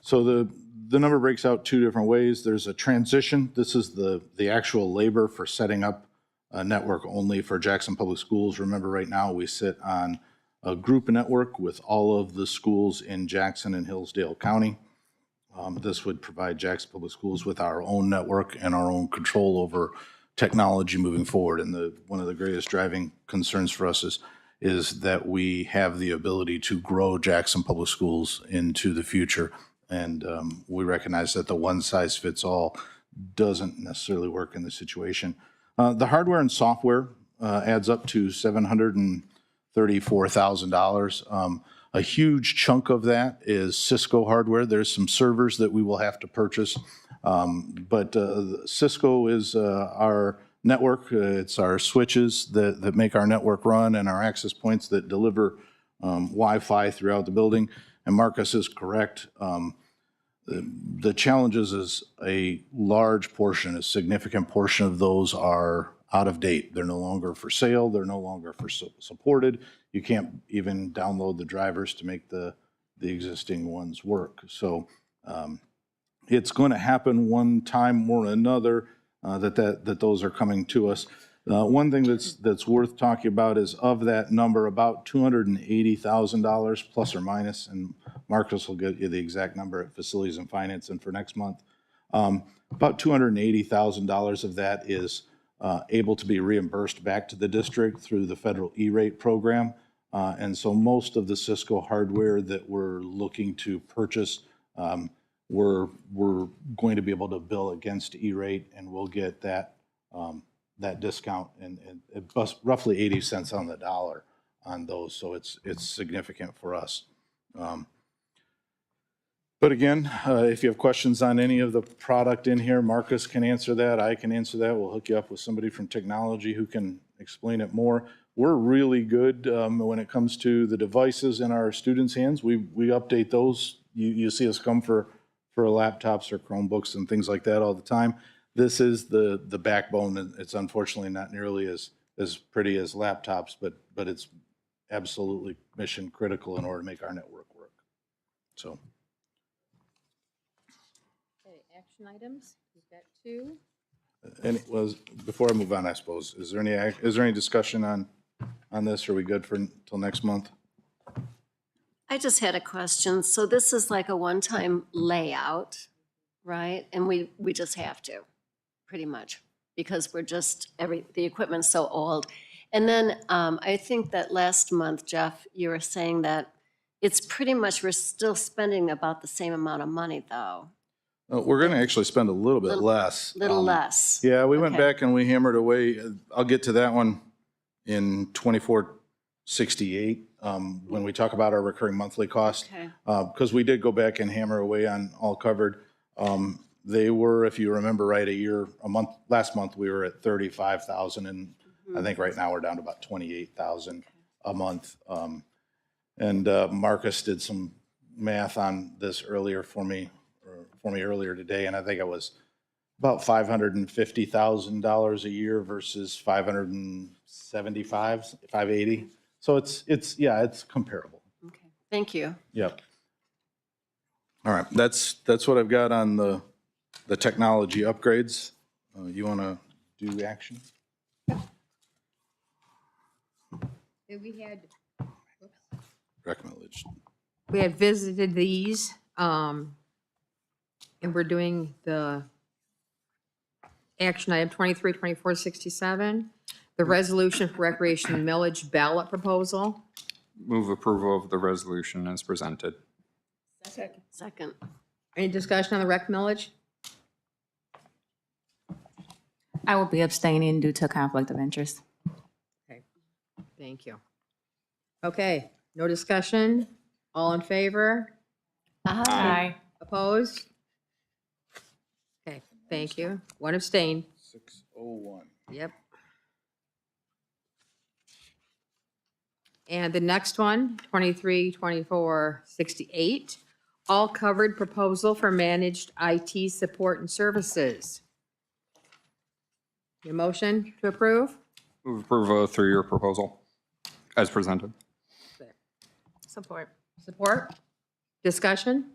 so the number breaks out two different ways. There's a transition. This is the actual labor for setting up a network only for Jackson Public Schools. Remember, right now we sit on a group network with all of the schools in Jackson and Hillsdale County. This would provide Jackson Public Schools with our own network and our own control over technology moving forward. And one of the greatest driving concerns for us is that we have the ability to grow Jackson Public Schools into the future. And we recognize that the one-size-fits-all doesn't necessarily work in this situation. The hardware and software adds up to $734,000. A huge chunk of that is Cisco hardware. There's some servers that we will have to purchase. But Cisco is our network. It's our switches that make our network run and our access points that deliver Wi-Fi throughout the building. And Marcus is correct. The challenges is a large portion, a significant portion of those are out of date. They're no longer for sale. They're no longer supported. You can't even download the drivers to make the existing ones work. So it's going to happen one time or another that those are coming to us. One thing that's worth talking about is of that number, about $280,000 plus or minus, and Marcus will get you the exact number at Facilities and Finance and for next month. About $280,000 of that is able to be reimbursed back to the district through the federal E-rate program. And so most of the Cisco hardware that we're looking to purchase, we're going to be able to bill against E-rate, and we'll get that discount and roughly 80 cents on the dollar on those. So it's significant for us. But again, if you have questions on any of the product in here, Marcus can answer that. I can answer that. We'll hook you up with somebody from technology who can explain it more. We're really good when it comes to the devices in our students' hands. We update those. You see us come for laptops or Chromebooks and things like that all the time. This is the backbone, and it's unfortunately not nearly as pretty as laptops, but it's absolutely mission critical in order to make our network work. So. Okay, action items, we've got 2. And before I move on, I suppose, is there any discussion on this? Are we good for until next month? I just had a question. So this is like a one-time layout, right? And we just have to, pretty much, because we're just, the equipment's so old. And then I think that last month, Jeff, you were saying that it's pretty much, we're still spending about the same amount of money, though. We're going to actually spend a little bit less. Little less. Yeah, we went Okay. back and we hammered away. I'll get to that one in 2468 when we talk about our recurring monthly cost. Okay. Because we did go back and hammer away on all covered. They were, if you remember right, last month we were at 35,000, and I think right now we're down to about 28,000 a month. And Marcus did some math on this earlier for me earlier today, and I think it was about $550,000 a year versus 580. So it's comparable. Okay, thank you. Yep. All right, that's what I've got on the technology upgrades. You want to do action? We had visited these, and we're doing the action item 232467, the resolution for recreation and millage ballot proposal. Move approval of the resolution as presented. Second. Any discussion on the rec millage? I will be abstaining due to conflict of interest. Okay, thank you. Okay, no discussion? All in favor? Aye. Opposed? Okay, thank you. One abstain. 601. Yep. And the next one, 232468, all covered proposal for managed IT support and services. Your motion to approve? Move approval of 3-year proposal as presented. Support. Support? Discussion?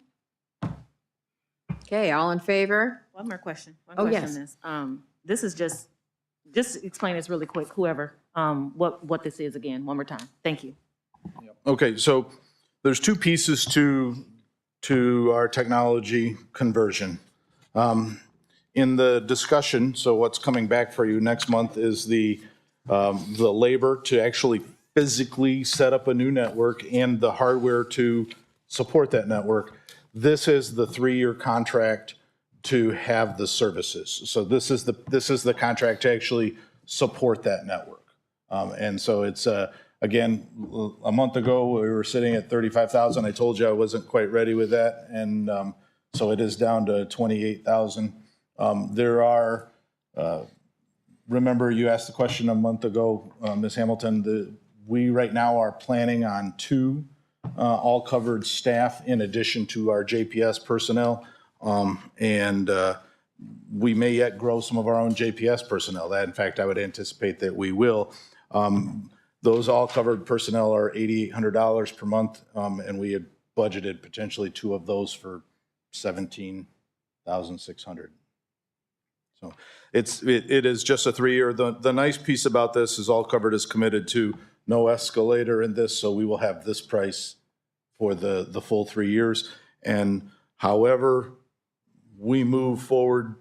Okay, all in favor? One more question. One Oh, question yes. is, this is just explain this really quick, whoever, what this is again, one more time. Thank you. Okay, so there's 2 pieces to our technology conversion. in the discussion, so what's coming back for you next month is the labor to actually physically set up a new network and the hardware to support that network. This is the 3-year contract to have the services. So this is the contract to actually support that network. And so it's, again, a month ago, we were sitting at 35,000. I told you I wasn't quite ready with that. And so it is down to 28,000. There are, remember you asked the question a month ago, Ms. Hamilton, we right now are planning on 2 all-covered staff in addition to our JPS personnel. And we may yet grow some of our own JPS personnel. That, in fact, I would anticipate that we will. Those all-covered personnel are $8,800 per month, and we had budgeted potentially 2 of those for $17,600. So it is just a 3-year. The nice piece about this is all covered is committed to no escalator in this, so we will have this price for the full 3 years. And however we move forward,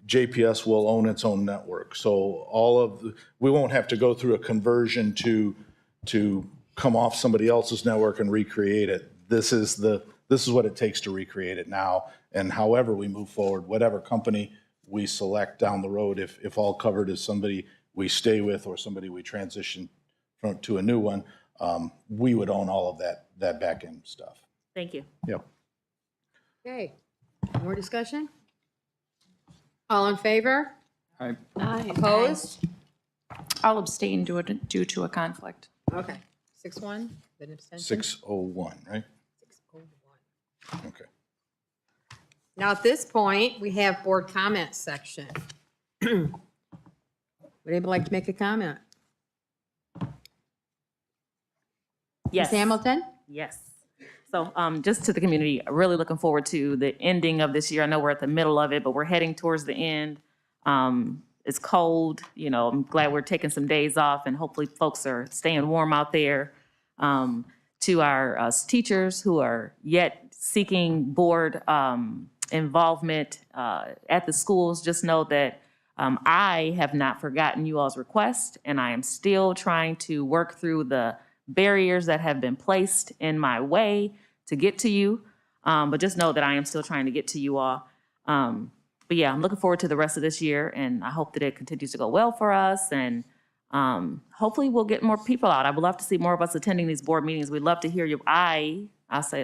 JPS will own its own network. So we won't have to go through a conversion to come off somebody else's network and recreate it. This is what it takes to recreate it now. And however we move forward, whatever company we select down the road, if all covered is somebody we stay with or somebody we transition to a new one, we would own all of that back end stuff. Thank you. Yep. Okay, more discussion? All in favor? Aye. Opposed? I'll abstain due to a conflict. Okay, 6-1, an abstention? 601, right? 601. Okay. Now, at this point, we have board comment section. Would anybody like to make a comment? Yes. Ms. Hamilton? Yes. So just to the community, really looking forward to the ending of this year. I know we're at the middle of it, but we're heading towards the end. It's cold, I'm glad we're taking some days off and hopefully folks are staying warm out there. To our teachers who are yet seeking board involvement at the schools, just know that I have not forgotten you all's request, and I am still trying to work through the barriers that have been placed in my way to get to you. But just know that I am still trying to get to you all. But yeah, I'm looking forward to the rest of this year, and I hope that it continues to go well for us. And hopefully we'll get more people out. I would love to see more of us attending these board meetings. We'd love to hear you. I'll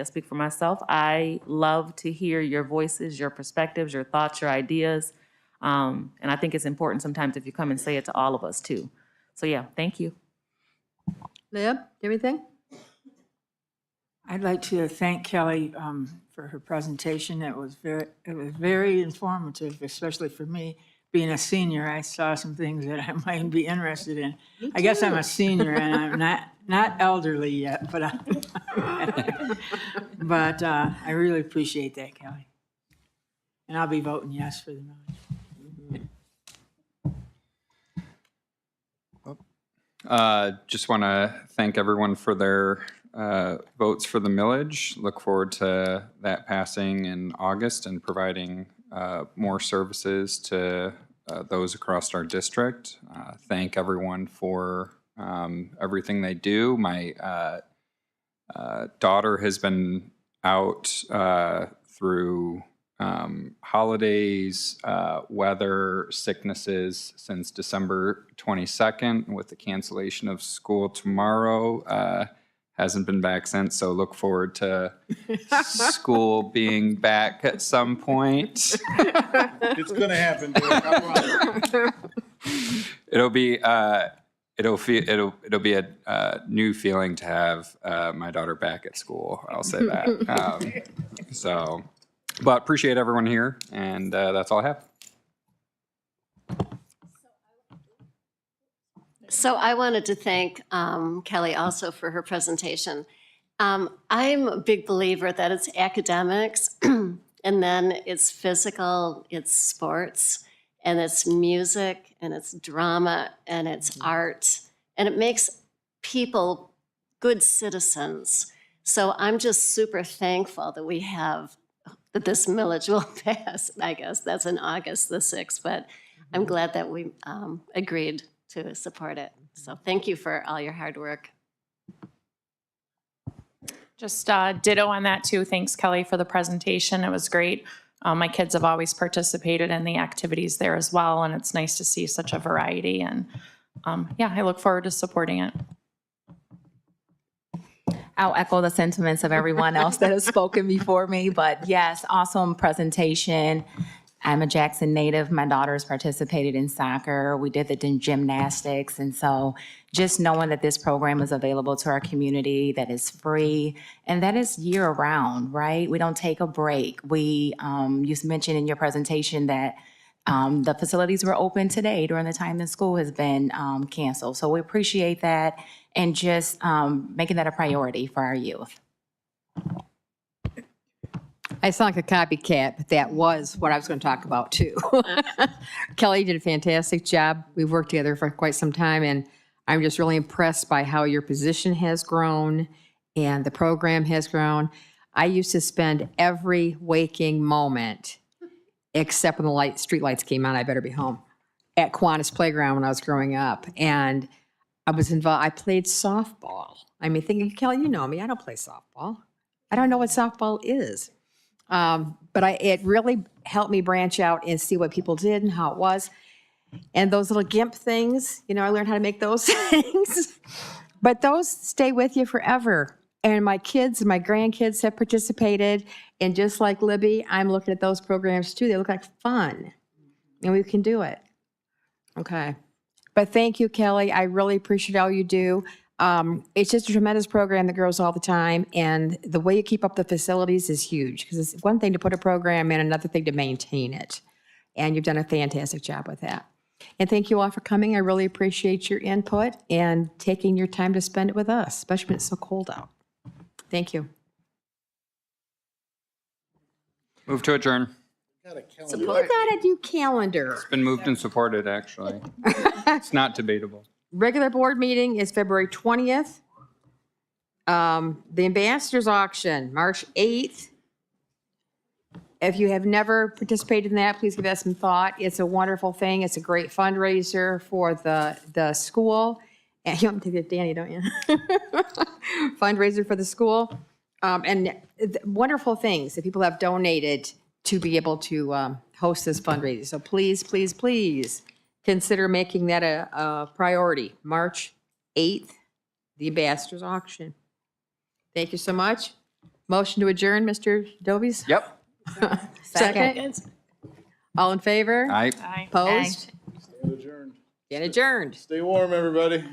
speak for myself. I love to hear your voices, your perspectives, your thoughts, your ideas. And I think it's important sometimes if you come and say it to all of us too. So yeah, thank you. Lib, everything? I'd like to thank Kelly for her presentation. It was very informative, especially for me. Being a senior, I saw some things that I might be interested in. I guess I'm a senior and I'm not elderly yet, but I really appreciate that, Kelly. And I'll be voting yes for the millage. Just want to thank everyone for their votes for the millage. Look forward to that passing in August and providing more services to those across our district. Thank everyone for everything they do. My daughter has been out through holidays, weather, sicknesses since December 22nd with the cancellation of school tomorrow. Hasn't been back since, so look forward to school being back at some point. It's going to happen, dude. I promise. It'll be a new feeling to have my daughter back at school. I'll say that. But appreciate everyone here, and that's all I have. So I wanted to thank Kelly also for her presentation. I'm a big believer that it's academics, and then it's physical, it's sports, and it's music, and it's drama, and it's art, and it makes people good citizens. So I'm just super thankful that we have that this millage will pass. I guess that's in August the 6th, but I'm glad that we agreed to support it. So thank you for all your hard work. Just ditto on that too. Thanks, Kelly, for the presentation. It was great. My kids have always participated in the activities there as well, and it's nice to see such a variety. And yeah, I look forward to supporting it. I'll echo the sentiments of everyone else that has spoken before me, but yes, awesome presentation. I'm a Jackson native. My daughter's participated in soccer. We did the gymnastics. And so just knowing that this program is available to our community, that is free, and that is year round, right? We don't take a break. You mentioned in your presentation that the facilities were open today during the time the school has been canceled. So we appreciate that and just making that a priority for our youth. I sound like a copycat, but that was what I was going to talk about too. Kelly did a fantastic job. We've worked together for quite some time, and I'm just really impressed by how your position has grown and the program has grown. I used to spend every waking moment, except when the street lights came on, I better be home, at Kiwanis Playground when I was growing up. And I was involved, I played softball. I mean, thinking, Kelly, you know me, I don't play softball. I don't know what softball is. But it really helped me branch out and see what people did and how it was. And those little GIMP things, I learned how to make those things. But those stay with you forever. And my kids and my grandkids have participated. And just like Libby, I'm looking at those programs too. They look like fun. And we can do it. Okay. But thank you, Kelly. I really appreciate all you do. It's just a tremendous program that grows all the time, and the way you keep up the facilities is huge, because it's one thing to put a program in, another thing to maintain it, and you've done a fantastic job with that. And thank you all for coming. I really appreciate your input and taking your time to spend it with us, especially when it's so cold out. Thank you. Move to adjourn. You got a new calendar. It's been moved and supported, actually. It's not debatable. Regular board meeting is February 20th. The ambassadors auction, March 8th. If you have never participated in that, please give that some thought. It's a wonderful thing. It's a great fundraiser for the school. And you want to get Danny, don't you? Fundraiser for the school. And wonderful things that people have donated to be able to host this fundraiser. So please, please, please consider making that a priority. March 8th, the ambassadors auction. Thank you so much. Motion to adjourn, Mr. Dobies? Yep. Second. All in favor? Aye. Opposed? Stand adjourned. Stand adjourned. Stay warm, everybody.